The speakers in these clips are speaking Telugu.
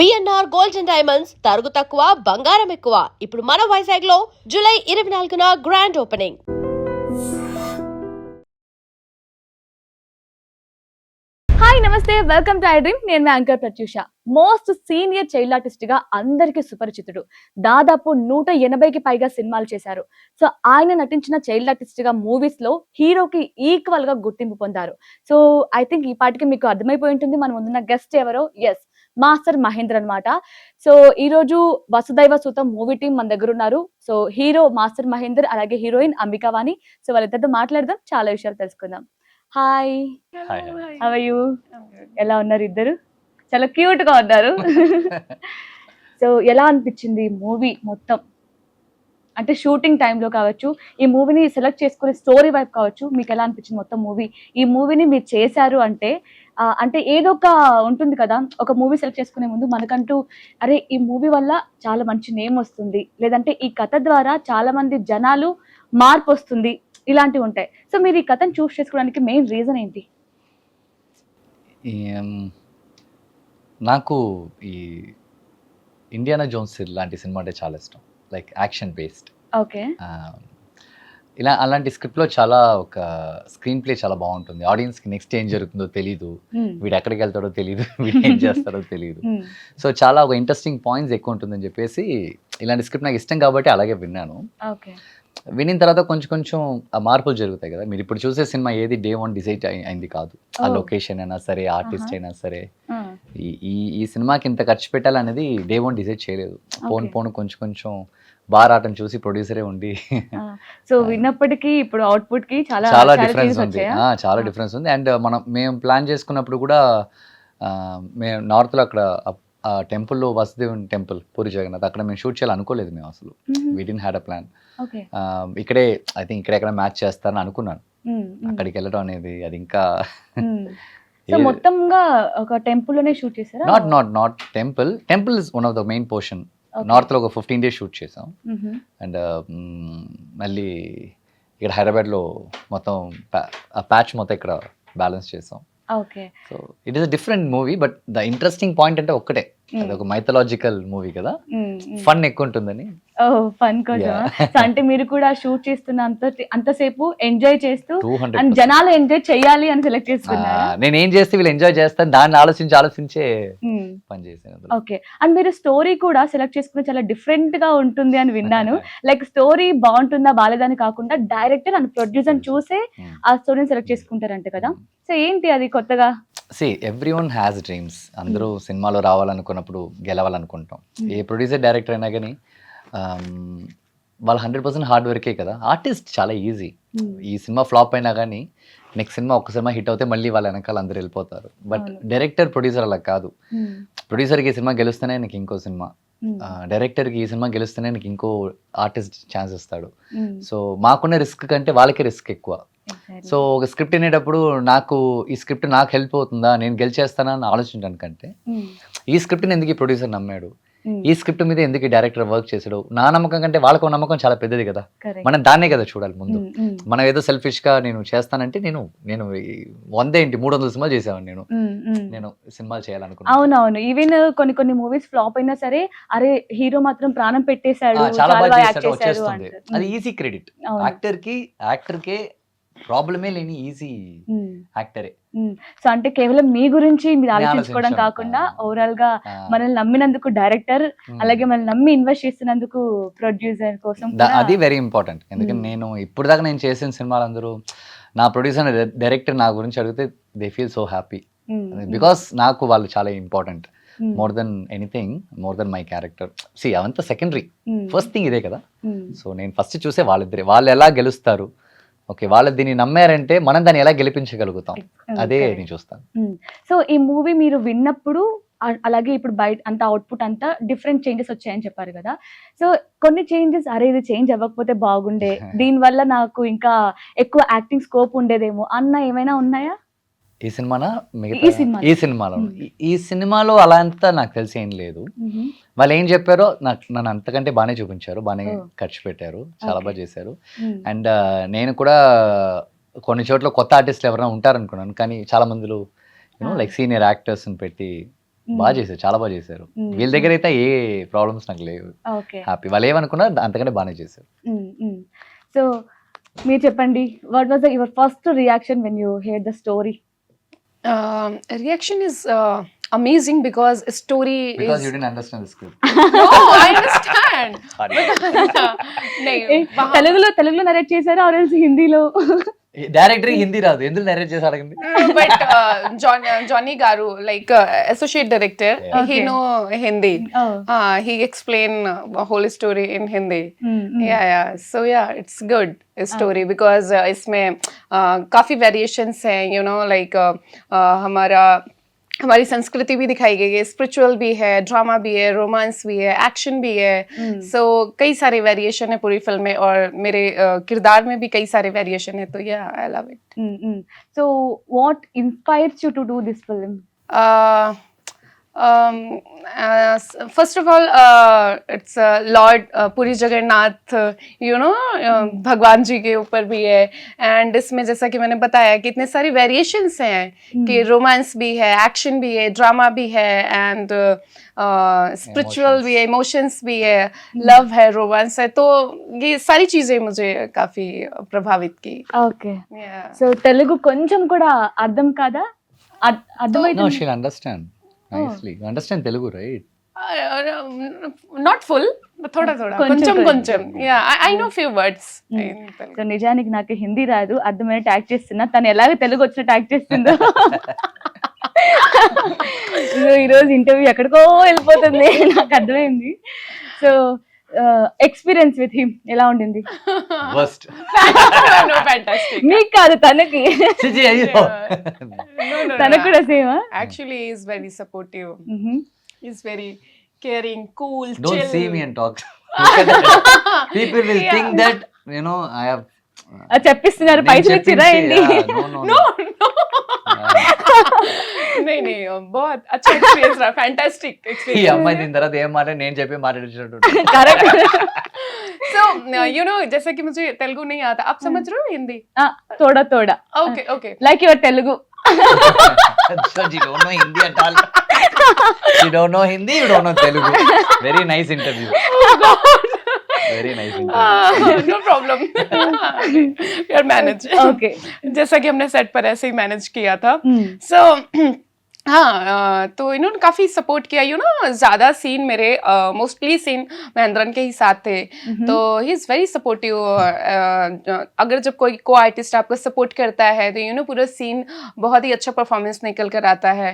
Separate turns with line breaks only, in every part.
బిఎన్ఆర్ గోల్డ్ అండ్ డైమండ్స్ తరుగు తక్కువ బంగారం ఎక్కువ. ఇప్పుడు మన వైజాగ్ లో జూలై 24న grand opening.
Hi namaste, welcome to iDream. నేను మీ anchor Prathyusha. Most senior child artist గా అందరికీ సుపరిచితుడు. దాదాపు 180కి పైగా సినిమాలు చేశారు. సో ఆయన నటించిన చైల్డ్ ఆర్టిస్ట్ గా మూవీస్ లో హీరోకి ఈక్వల్ గా గుర్తింపు పొందారు. సో ఐ థింక్ ఈ పాటికి మీకు అర్థమైపోయి ఉంటుంది మన ముందున్న గెస్ట్ ఎవరో. ఎస్, మాస్టర్ మహేంద్ర అన్నమాట. సో ఈ రోజు వసుదైవ సుతం మూవీ టీం మన దగ్గర ఉన్నారు. సో హీరో మాస్టర్ మహేందర్, అలాగే హీరోయిన్ అంబికావాణి. సో వాళ్ళిద్దరితో మాట్లాడదాం, చాలా విషయాలు తెలుసుకుందాం. Hi, how are you? ఎలా ఉన్నారు ఇద్దరు? చాలా క్యూట్ గా ఉన్నారు. సో ఎలా అనిపించింది మూవీ మొత్తం? అంటే షూటింగ్ టైంలో కావచ్చు, ఈ మూవీని సెలెక్ట్ చేసుకునే స్టోరీ వైపు కావచ్చు, మీకు ఎలా అనిపించింది మొత్తం మూవీ? ఈ మూవీని మీరు చేశారు అంటే అంటే ఏదో ఒక ఉంటుంది కదా, ఒక మూవీ సెలెక్ట్ చేసుకునే ముందు మనకంటూ అరే ఈ మూవీ వల్ల చాలా మంచి నేమ్ వస్తుంది, లేదంటే ఈ కథ ద్వారా చాలా మంది జనాలు మార్పు వస్తుంది, ఇలాంటివి ఉంటాయి. సో మీరు ఈ కథను చూస్ చేసుకోవడానికి మెయిన్ రీజన్ ఏంటి?
నాకు ఈ ఇండియానా జోన్స్ లాంటి సినిమా అంటే చాలా ఇష్టం. Like action based.
ఓకే.
ఇలా అలాంటి స్క్రిప్ట్లో చాలా ఒక స్క్రీన్ ప్లే చాలా బాగుంటుంది. ఆడియన్స్కి నెక్స్ట్ ఏం జరుగుతుందో తెలియదు, వీడు ఎక్కడికి వెళ్తాడో తెలియదు, వీడు ఏం చేస్తాడో తెలియదు. సో చాలా ఒక ఇంట్రెస్టింగ్ పాయింట్స్ ఎక్కువ ఉంటుందని చెప్పేసి ఇలాంటి స్క్రిప్ట్ నాకు ఇష్టం కాబట్టి అలాగే విన్నాను.
ఓకే.
వినిన తర్వాత కొంచెం కొంచెం ఆ మార్పులు జరుగుతాయి కదా. మీరు ఇప్పుడు చూసే సినిమా ఏది డే 1 డిసైడ్ అయింది కాదు. ఆ లొకేషన్ అయినా సరే, ఆర్టిస్ట్ అయినా సరే, ఈ సినిమాకి ఇంత ఖర్చు పెట్టాలనేది డే 1 డిసైడ్ చేయలేదు. పోను కొంచెం కొంచెం బారాటం చూసి ప్రొడ్యూసరే ఉండి
సో విన్నప్పటికీ ఇప్పుడు అవుట్పుట్ కి
చాలా డిఫరెన్స్ ఉంది. చాలా డిఫరెన్స్ ఉంది. అండ్ మేము ప్లాన్ చేసుకున్నప్పుడు కూడా మేము నార్త్లో అక్కడ ఆ టెంపుల్లో వసుదేవుని టెంపుల్, పూరి జగన్నాథ్, అక్కడ మేము షూట్ చేయాలి అనుకోలేదు మేము అసలు. వి డిడ్ంట్ హ్యాడ్ అ ప్లాన్. ఇక్కడే ఐ థింక్ ఎక్కడ మ్యాచ్ చేస్తారని అనుకున్నాను. అక్కడికి వెళ్ళడం అనేది అది ఇంకా
మొత్తంగా ఒక టెంపుల్ లోనే షూట్ చేశారా?
Not temple is one of the main portion. North లో ఒక 15 days షూట్ చేసాం. అండ్ మళ్ళీ ఇక్కడ హైదరాబాద్ లో మొత్తం ఆ ప్యాచ్ మొత్తం ఇక్కడ బ్యాలెన్స్ చేసాం.
Okay.
So it is a different movie. But the interesting point అంటే ఒక్కటే, అది ఒక మైథలాజికల్ మూవీ కదా, ఫన్ ఎక్కువ ఉంటుందని.
ఫన్ కోసం. అంటే మీరు కూడా షూట్ చేస్తున్న అంతసేపు ఎంజాయ్ చేస్తూ అండ్ జనాలు ఎంజాయ్ చేయాలి అని సెలెక్ట్ చేసుకున్నారా?
నేను ఏం చేస్తే వీళ్ళు ఎంజాయ్ చేస్తాను దాన్ని ఆలోచించే పని చేశాను.
ఓకే. అండ్ మీరు స్టోరీ కూడా సెలెక్ట్ చేసుకుని చాలా డిఫరెంట్ గా ఉంటుంది అని విన్నాను. లైక్ స్టోరీ బాగుంటుందా బాలేదని కాకుండా డైరెక్టర్ అండ్ ప్రొడ్యూసర్ చూసే ఆ స్టోరీని సెలెక్ట్ చేసుకుంటారంట కదా. సో ఏంటి అది కొత్తగా?
Everyone has dreams. అందరూ సినిమాలో రావాలనుకున్నప్పుడు గెలవాలనుకుంటాం. ఏ ప్రొడ్యూసర్ డైరెక్టర్ అయినా కానీ వాళ్ళు 100% హార్డ్ వర్కే కదా. ఆర్టిస్ట్ చాలా ఈజీ. ఈ సినిమా ఫ్లాప్ అయినా కానీ నెక్స్ట్ సినిమా ఒక్క సినిమా హిట్ అవుతే మళ్ళీ వాళ్ళ వెనకాల అందరూ వెళ్ళిపోతారు. బట్ డైరెక్టర్, ప్రొడ్యూసర్ అలా కాదు. ప్రొడ్యూసర్కి ఈ సినిమా గెలుస్తేనే నీకు ఇంకో సినిమా, డైరెక్టర్కి ఈ సినిమా గెలుస్తేనే నీకు ఇంకో ఆర్టిస్ట్ ఛాన్స్ ఇస్తాడు. సో మాకున్న రిస్క్ కంటే వాళ్ళకే రిస్క్ ఎక్కువ. సో ఒక స్క్రిప్ట్ వినేటప్పుడు నాకు ఈ స్క్రిప్ట్ నాకు హెల్ప్ అవుతుందా, నేను గెలిచేస్తానా అని ఆలోచించడానికి కంటే ఈ స్క్రిప్ట్ని ఎందుకు ఈ ప్రొడ్యూసర్ నమ్మాడు, ఈ స్క్రిప్ట్ మీద ఎందుకు డైరెక్టర్ వర్క్ చేసాడు, నా నమ్మకం కంటే వాళ్ళకు నమ్మకం చాలా పెద్దది కదా. మనం దాన్నే కదా చూడాలి ముందు. మనం ఏదో సెల్ఫిష్ గా నేను చేస్తానంటే నేను 300 సినిమాలు చేసేవాడిని. నేను సినిమాలు చేయాలనుకున్నాను.
అవునవును. ఈవెన్ కొన్ని మూవీస్ ఫ్లాప్ అయినా సరే, అరే హీరో మాత్రం ప్రాణం పెట్టేశాడు,
చాలా బాగా చేశాడు వచ్చేస్తుంది. అది ఈజీ క్రెడిట్. యాక్టర్కే ప్రాబ్లమే లేని ఈజీ యాక్టరే.
సో అంటే కేవలం మీ గురించి మీరు ఆలోచించుకోవడం కాకుండా ఓవరాల్ గా మనల్ని నమ్మినందుకు డైరెక్టర్, అలాగే మనల్ని నమ్మి ఇన్వెస్ట్ చేస్తున్నందుకు ప్రొడ్యూసర్ కోసం
అది వెరీ ఇంపార్టెంట్. ఎందుకంటే నేను ఇప్పుడు దాకా నేను చేసిన సినిమాలు అందరూ నా ప్రొడ్యూసర్, డైరెక్టర్ నా గురించి అడిగితే they feel so happy. Because నాకు వాళ్ళు చాలా important. More than anything, more than my character. అవంతా సెకండరీ. ఫస్ట్ థింగ్ ఇదే కదా. సో నేను ఫస్ట్ చూసే వాళ్ళిద్దరే, వాళ్ళు ఎలా గెలుస్తారు, ఓకే వాళ్ళు దీన్ని నమ్మారంటే మనం దాన్ని ఎలా గెలిపించగలుగుతాం, అదే నేను చూస్తాను.
సో ఈ మూవీ మీరు విన్నప్పుడు అలాగే ఇప్పుడు బయట అంత అవుట్పుట్ అంతా డిఫరెంట్ చేంజెస్ వచ్చాయని చెప్పారు కదా. సో కొన్ని చేంజెస్, అరే ఇది చేంజ్ అవ్వకపోతే బాగుండే, దీనివల్ల నాకు ఇంకా ఎక్కువ యాక్టింగ్ స్కోప్ ఉండేదేమో అన్న ఏమైనా ఉన్నాయా?
ఈ సినిమానా ఈ సినిమాలో అలా అంతా నాకు తెలిసి ఏం లేదు. వాళ్ళు ఏం చెప్పారో నన్ను అంతకంటే బాగానే చూపించారు, బాగానే ఖర్చు పెట్టారు, చాలా బాగా చేశారు. అండ్ నేను కూడా కొన్ని చోట్ల కొత్త ఆర్టిస్టులు ఎవరైనా ఉంటారనుకున్నాను, కానీ చాలా మందిలో లైక్ సీనియర్ యాక్టర్స్ని పెట్టి బాగా చేశారు, చాలా బాగా చేశారు. వీళ్ళ దగ్గర అయితే ఏ ప్రాబ్లమ్స్ నాకు లేవు,
ఓకే.
హ్యాపీ. వాళ్ళు ఏమనుకున్నా అంతకంటే బాగానే చేశారు.
సో మీరు చెప్పండి, what was your first reaction when you here the story?
Reaction is amazing because story
Because
is
you didn't understand the script.
no, I understand.
Sorry.
తెలుగులో నరేట్ చేశారా ఆర్ హిందీలో?
డైరెక్టర్ హిందీ రాదు, ఎందుకు నరేట్ చేసి అడగండి.
But Johnny Garu, like associate director,
Okay.
he know Hindi.
Oh.
He explain the whole story in Hindi. Yeah. So yeah, it's good story because इसमें काफी variations हैं, you know, like हमारी संस्कृति भी दिखाई गई है, स्पिरिचुअल भी है, ड्रामा भी है, रोमांस भी है, एक्शन भी है. सो कई सारे वेरिएशन है पूरी फिल्म में और मेरे किरदार में भी कई सारे वेरिएशन है, तो या I love it.
So what inspires you to do this film?
First of all, it's Lord Puri Jagannath, you know, भगवान जी के ऊपर भी है. एंड इसमें जैसा कि मैंने बताया कि इतने सारी वेरिएशंस हैं कि रोमांस भी है, एक्शन भी है, ड्रामा भी है, एंड स्पिरिचुअल भी है, इमोशंस भी है, लव है, रोमांस है. तो ये सारी चीजें मुझे काफी प्रभावित की.
ఓకే. సో తెలుగు కొంచెం కూడా అర్థం కాదా?
No,
అర్థమైంది?
she'll understand nicely. You understand Telugu, right?
Not full, but थोड़ा
కొంచెం.
కొంచెం. Yeah, I know few words in Telugu.
So నిజానికి నాకు హిందీ రాదు, అర్థమైనట్టు యాక్ట్ చేస్తున్నా. తను ఎలాగ తెలుగు వచ్చినట్టు యాక్ట్ చేస్తుందో. సో ఈరోజు ఇంటర్వ్యూ ఎక్కడికో వెళ్ళిపోతుంది, నాకు అర్థమైంది. సో ఎక్స్పీరియన్స్ విత్ హిమ్ ఎలా ఉండింది?
Worst.
No, fantastic.
మీకు కాదు, తనకి.
చిచి, అయ్యో.
No.
తనకు కూడా సేమా?
Actually, he is very supportive. He's very caring, cool,
Don't
chill.
see me and talk. Look at that. People will think that, you know, I have
చెప్పిస్తున్నారు, పైసలు ఇచ్చిరా ఏంటి?
No.
नहीं, बहुत अच्छा एक्सपीरियंस रहा, फैंटास्टिक
ఈ
एक्सपीरियंस.
అమ్మాయి దీని తర్వాత ఏం మాట నేను చెప్పి మాట్లాడించినట్టు.
కరెక్ట్.
So, you know, जैसे कि मुझे तेलुगु नहीं आता, आप समझ रहे हो हिंदी?
తోడా తోడా,
Okay.
Like your Telugu.
So you don't know Hindi at all. You don't know Hindi, you don't know Telugu. Very nice interview. Very nice interview.
No problem. We are managed.
Okay.
जैसा कि हमने सेट पर ऐसे ही मैनेज किया था. So हाँ, तो इन्होंने काफी सपोर्ट किया. यू नो, ज्यादा सीन मेरे मोस्टली सीन महेंद्रन के ही साथ थे, तो ही इज वेरी सपोर्टिव. अगर जब कोई को आर्टिस्ट आपको सपोर्ट करता है तो यू नो पूरा सीन बहुत ही अच्छा परफॉर्मेंस निकल कर आता है.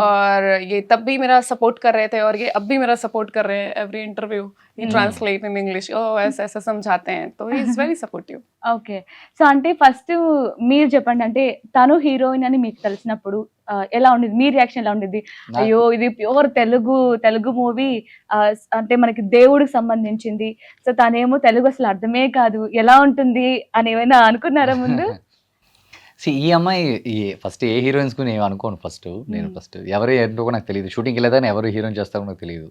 और ये तब भी मेरा सपोर्ट कर रहे थे और ये अब भी मेरा सपोर्ट कर रहे हैं. Every interview he translate in English, ओ ऐसा समझाते हैं, तो he is very supportive.
Okay. So అంటే ఫస్ట్ మీరు చెప్పండి, అంటే తను హీరోయిన్ అని మీకు తెలిసినప్పుడు ఎలా ఉండేది? మీ రియాక్షన్ ఎలా ఉండేది? అయ్యో ఇది ప్యూర్ తెలుగు మూవీ, అంటే మనకి దేవుడికి సంబంధించింది, సో తనేమో తెలుగు అసలు అర్థమే కాదు, ఎలా ఉంటుంది అని ఏమైనా అనుకున్నారా ముందు?
ఈ అమ్మాయి ఫస్ట్ ఏ హీరోయిన్స్ కు నేను అనుకోను. నేను ఫస్ట్ ఎవరు ఏంటో కూడా నాకు తెలియదు. షూటింగ్కి వెళ్ళేదాన్ని ఎవరు హీరోయిన్ చేస్తారో నాకు తెలియదు.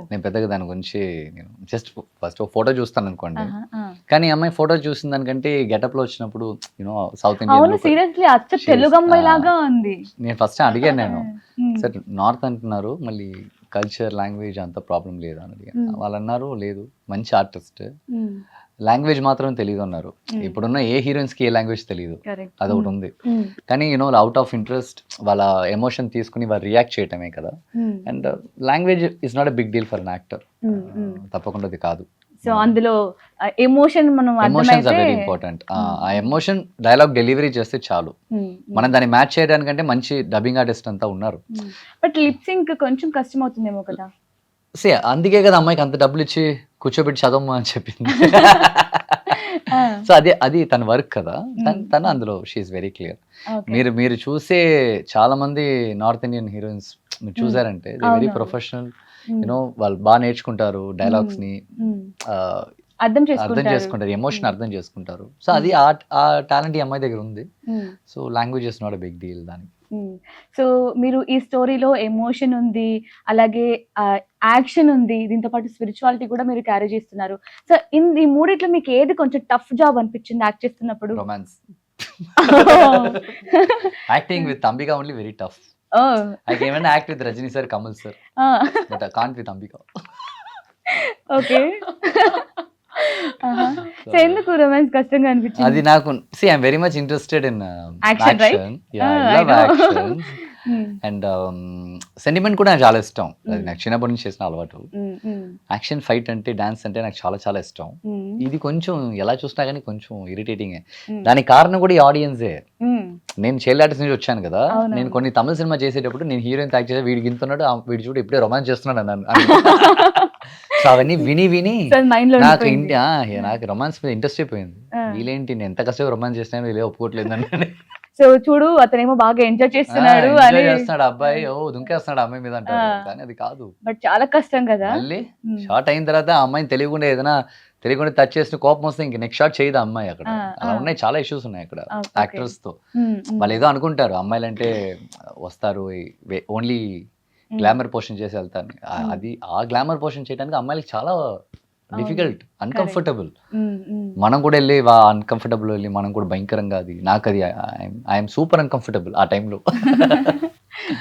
నేను పెద్దగా దాని గురించి నేను జస్ట్ ఫస్ట్ ఫోటో చూస్తాను అనుకోండి. కానీ ఈ అమ్మాయి ఫోటో చూసిన దానికంటే గెటప్ లో వచ్చినప్పుడు యూనో సౌత్
అవును,
ఇండియన్,
సీరియస్లీ అచ్చ తెలుగు అమ్మాయి లాగా ఉంది.
నేను ఫస్ట్ అడిగాను, నేను సార్ నార్త్ అంటున్నారు, మళ్ళీ కల్చర్ లాంగ్వేజ్ అంత ప్రాబ్లం లేదా అని అడిగాను. వాళ్ళు అన్నారు లేదు, మంచి ఆర్టిస్ట్, లాంగ్వేజ్ మాత్రం తెలియదు అన్నారు. ఇప్పుడున్న ఏ హీరోయిన్స్ కి ఏ లాంగ్వేజ్ తెలియదు, అదొకటి ఉంది. కానీ యూనో అవుట్ ఆఫ్ ఇంట్రెస్ట్ వాళ్ళ ఎమోషన్ తీసుకుని వాళ్ళు రియాక్ట్ చేయటమే కదా. And language is not a big deal for an actor, తప్పకుండా అది కాదు.
సో అందులో ఎమోషన్ మనం
ఎమోషన్స్ ఆర్ వెరీ ఇంపార్టెంట్. ఆ ఎమోషన్ డైలాగ్ డెలివరీ చేస్తే చాలు. మనం దాన్ని మ్యాచ్ చేయడానికంటే మంచి డబ్బింగ్ ఆర్టిస్ట్ అంతా ఉన్నారు.
బట్ లిప్ సింక్ కొంచెం కష్టం అవుతుందేమో కదా.
అందుకే కదా అమ్మాయికి అంత డబ్బులు ఇచ్చి కూర్చోబెట్టి చదవమా అని చెప్పింది. సో అది తన వర్క్ కదా. తను అందులో షీఈస్ వెరీ క్లియర్. మీరు చూసే చాలా మంది నార్త్ ఇండియన్ హీరోయిన్స్ మీరు చూసారంటే వెరీ ప్రొఫెషనల్. యూనో వాళ్ళు బాగా నేర్చుకుంటారు, డైలాగ్స్ ని
అర్థం
చేసుకుంటారు, ఎమోషన్ అర్థం చేసుకుంటారు. సో అది ఆ టాలెంట్ ఈ అమ్మాయి దగ్గర ఉంది. So language is not a big deal దానికి.
సో మీరు ఈ స్టోరీలో ఎమోషన్ ఉంది, అలాగే యాక్షన్ ఉంది, దీంతో పాటు స్పిరిచువాలిటీ కూడా మీరు క్యారీ చేస్తున్నారు. సో ఈ మూడిట్లో మీకు ఏది కొంచెం టఫ్ జాబ్ అనిపించింది యాక్ట్ చేస్తున్నప్పుడు?
Romance. Acting with Ambika only very tough.
Oh
I can even act with Rajini sir, Kamal sir, but I can't with Ambika.
Okay. So ఎందుకు రొమాన్స్ కష్టంగా అనిపించింది?
అది నాకు I'm very much interested in
Action, right?
Action. Yeah,
Ah,
I
I
love
know.
Action and sentiment కూడా నాకు చాలా ఇష్టం. అది నాకు చిన్నప్పటి నుంచి చేసిన అలవాటు. యాక్షన్, ఫైట్ అంటే, డాన్స్ అంటే నాకు చాలా చాలా ఇష్టం. ఇది కొంచెం ఎలా చూసినా కానీ కొంచెం ఇరిటేటింగ్. దానికి కారణం కూడా ఈ ఆడియన్సే. నేను చైల్డ్ ఆర్టిస్ట్ నుంచి వచ్చాను కదా.
అవునవును.
నేను కొన్ని తమిళ సినిమా చేసేటప్పుడు నేను హీరోయిన్ యాక్ట్ చేసే వీడికి గింతున్నాడు, వీడి చూడు ఇప్పుడే రొమాన్స్ చేస్తున్నాడు అన్నాను. సో అవన్నీ విని విని
మైండ్ లో
నాకు
ఉండిపోయింది.
నాకు రొమాన్స్ మీద ఇంట్రెస్ట్ అయిపోయింది. వీళ్ళేంటి నేను ఎంత కష్టంగా రొమాన్స్ చేసినా వీళ్ళే ఒప్పుకోవట్లేదు అని.
సో చూడు అతనేమో బాగా ఎంజాయ్ చేస్తున్నాడు
ఎంజాయ్
అని,
చేస్తున్నాడు అబ్బాయి, ఓ దుంకేస్తున్నాడు అమ్మాయి మీద అంటారు. కానీ అది కాదు.
బట్ చాలా కష్టం కదా.
మళ్ళీ షార్ట్ అయిన తర్వాత ఆ అమ్మాయిని తెలియకుండా టచ్ చేసిన కోపం వస్తే ఇంక నెక్స్ట్ షాట్ చేయదు ఆ అమ్మాయి. అక్కడ అలా ఉన్నాయి, చాలా ఇష్యూస్ ఉన్నాయి అక్కడ యాక్టర్స్ తో. వాళ్ళు ఏదో అనుకుంటారు అమ్మాయిలు అంటే వస్తారు ఓన్లీ గ్లామర్ పోర్షన్ చేసి వెళ్తారు. అది ఆ గ్లామర్ పోర్షన్ చేయడానికి అమ్మాయిలకి చాలా డిఫికల్ట్, అన్కంఫర్టబుల్. మనం కూడా వెళ్ళి అన్కంఫర్టబుల్ వెళ్ళి మనం కూడా భయంకరంగా అది నాకు అది ఐఎమ్ సూపర్ అన్కంఫర్టబుల్ ఆ టైంలో.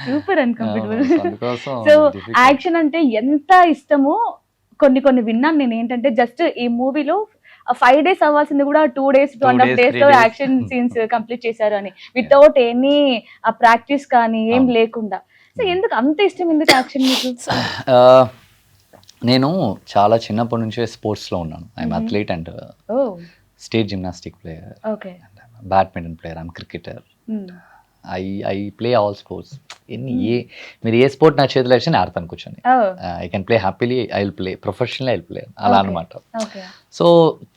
Super uncomfortable.
అందుకోసం
సో యాక్షన్ అంటే ఎంత ఇష్టమో కొన్ని కొన్ని విన్నాను నేను. ఏంటంటే జస్ట్ ఈ మూవీలో 5 days అవ్వాల్సింది కూడా 2 days 2.5 days లో
3 days.
యాక్షన్ సీన్స్ కంప్లీట్ చేశారు అని, వితౌట్ ఎనీ ప్రాక్టీస్ కానీ ఏం లేకుండా. సో ఎందుకు అంత ఇష్టం, ఎందుకు యాక్షన్ మీకు?
నేను చాలా చిన్నప్పటి నుంచే స్పోర్ట్స్లో ఉన్నాను. I'm athlete and
a
state gymnastic player,
okay.
Badminton player, I'm cricketer. I play all sports. మీరు ఏ స్పోర్ట్ నా చేతిలో వచ్చి నేను ఆడతాను కూర్చొని. I can play happily, I will play professionally, I will play అలా అనమాట.
ఓకే.
సో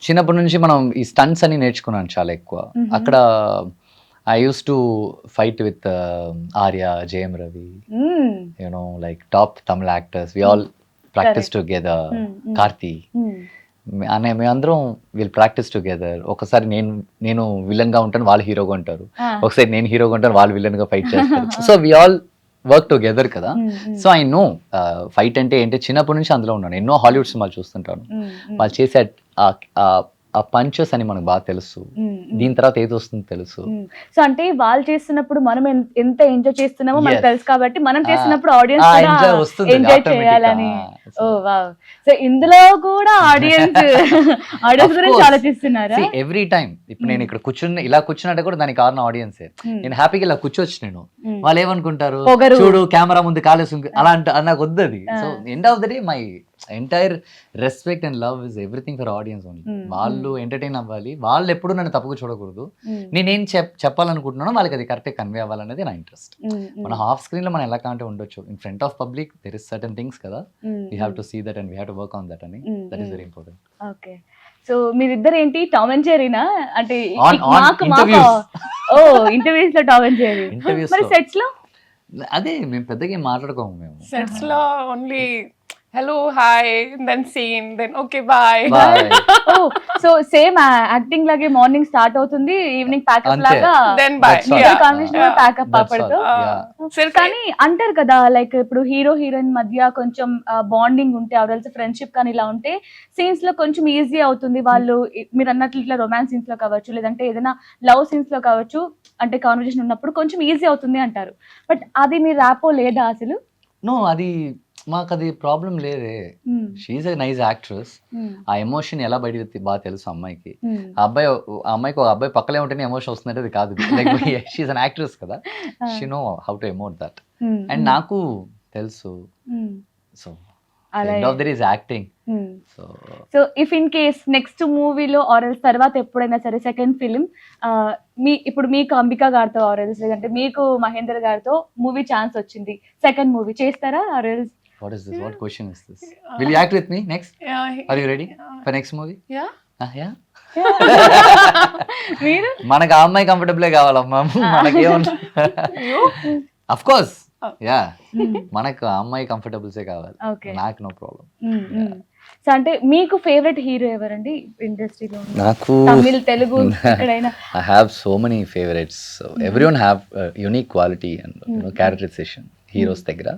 చిన్నప్పటి నుంచి మనం ఈ స్టంట్స్ అని నేర్చుకున్నాను చాలా ఎక్కువ. అక్కడ I use to fight with Arya, Jayam Ravi, you know like top Tamil actors. We all practice together. Karthi అనే మేమందరం వీళ్ళు ప్రాక్టీస్ టుగెదర్. ఒకసారి నేను విలన్ గా ఉంటాను, వాళ్ళు హీరోగా ఉంటారు. ఒకసారి నేను హీరోగా ఉంటాను, వాళ్ళు విలన్ గా ఫైట్ చేస్తారు. So we all work together కదా. సో ఐ నో ఫైట్ అంటే ఏంటి, చిన్నప్పటి నుంచి అందులో ఉన్నాను. ఎన్నో హాలీవుడ్ సినిమాలు చూస్తుంటాను. వాళ్ళు చేసే ఆ పంచెస్ అని మనకు బాగా తెలుసు. దీని తర్వాత ఏది వస్తుందో తెలుసు.
సో అంటే వాళ్ళు చేస్తున్నప్పుడు మనం ఎంత ఎంజాయ్ చేస్తున్నామో మనకు
Yes.
తెలుసు కాబట్టి మనం చేస్తున్నప్పుడు ఆడియన్స్
enjoy
కూడా
వస్తుంది
ఎంజాయ్
automatic
చేయాలని.
గా.
ఓ వావ్. సో ఇందులో కూడా ఆడియన్స్
Of
గురించి
course.
ఆలోచిస్తున్నారా?
ఎవ్రీ టైం ఇప్పుడు నేను ఇక్కడ ఇలా కూర్చున్నట్టు కూడా దానికి కారణం ఆడియన్సే. నేను హ్యాపీగా ఇలా కూర్చోవచ్చు. నేను వాళ్ళు ఏమనుకుంటారు,
పొగరు.
చూడు కెమెరా ముందు కాలేసి అలా అంటే అది నాకు వద్దు. అది so end of the day my entire respect and love is everything for audience only. వాళ్ళు ఎంటర్టైన్ అవ్వాలి, వాళ్ళు ఎప్పుడు నన్ను తప్పుగా చూడకూడదు. నేనేం చెప్పాలనుకుంటున్నానో వాళ్ళకి అది కరెక్ట్గా కన్వే అవ్వాలనేది నా ఇంట్రెస్ట్. మన హాఫ్ స్క్రీన్ లో మనం ఎలా కాంటే ఉండొచ్చు, in front of public there is certain things కదా, we have to see that and we have to work on that అని. That is very important.
Okay. So మీరిద్దరు ఏంటి టామ్ అండ్ జెర్రీనా? అంటే
On interviews.
ఓ ఇంటర్వ్యూస్ లో టామ్ అండ్ జెర్రీ.
Interviews
మరి
లో.
సెట్స్ లో
అదే మేము పెద్దగా ఏం మాట్లాడుకోము మేము.
Sets lo only hello, hi, then scene, then okay, bye.
Bye.
Oh so same acting లాగే మార్నింగ్ స్టార్ట్ అవుతుంది, ఈవినింగ్ ప్యాకప్
అంతే.
లాగా
Then bye.
That's all.
Yeah.
Combination
Yeah.
Pack up
That's all.
అప్పటితో.
Yeah.
Sir,
కానీ అంటారు కదా, లైక్ ఇప్పుడు హీరో హీరోయిన్ మధ్య కొంచెం బాండింగ్ ఉంటే, అవల్స్ ఫ్రెండ్షిప్ కానీ ఇలా ఉంటే సీన్స్ లో కొంచెం ఈజీ అవుతుంది. వాళ్ళు మీరు అన్నట్లు ఇట్లా రొమాన్స్ సీన్స్ లో కావచ్చు, లేదంటే ఏదైనా లవ్ సీన్స్ లో కావచ్చు, అంటే కాన్వర్జేషన్ ఉన్నప్పుడు కొంచెం ఈజీ అవుతుంది అంటారు. బట్ అది మీ ర్యాపో లేదా అసలు?
నో, అది మాకు అది ప్రాబ్లం లేదే. She's a nice actress. ఆ ఎమోషన్ ఎలా బయట బాగా తెలుసు అమ్మాయికి. ఆ అమ్మాయికి ఒక అబ్బాయి పక్కలే ఉంటేనే ఎమోషన్ వస్తుందంటే అది కాదు. లైక్ షీఈ్ అన్ యాక్ట్రెస్ కదా, she know how to emote that. And నాకు తెలుసు. So end of their is acting. So
so if in case next మూవీలో ఆర్ఎల్స్ తర్వాత ఎప్పుడైనా సరే సెకండ్ ఫిలిం ఇప్పుడు మీకు అంబికా గారితో ఆర్ఎల్స్, లేదంటే మీకు మహేందర్ గారితో మూవీ ఛాన్స్ వచ్చింది, సెకండ్ మూవీ చేస్తారా ఆర్ఎల్స్?
what is this? What question is this? Will you act with me next?
yeah,
Are you ready for next movie?
yeah.
Yeah.
మీరు
మనకు ఆ అమ్మాయి కంఫర్టబుల్ కావాలమ్మా. మనకేమన్నా అఫ్ కోర్స్ యా, మనకు ఆ అమ్మాయి కంఫర్టబుల్సే కావాలి.
Okay.
నాకు నో ప్రాబ్లం.
సో అంటే మీకు ఫేవరెట్ హీరో ఎవరండి ఇండస్ట్రీలో?
నాకు
తమిళ్, తెలుగు, ఎక్కడైనా?
I have so many favorites. So everyone have unique quality and characterization heroes దగ్గర.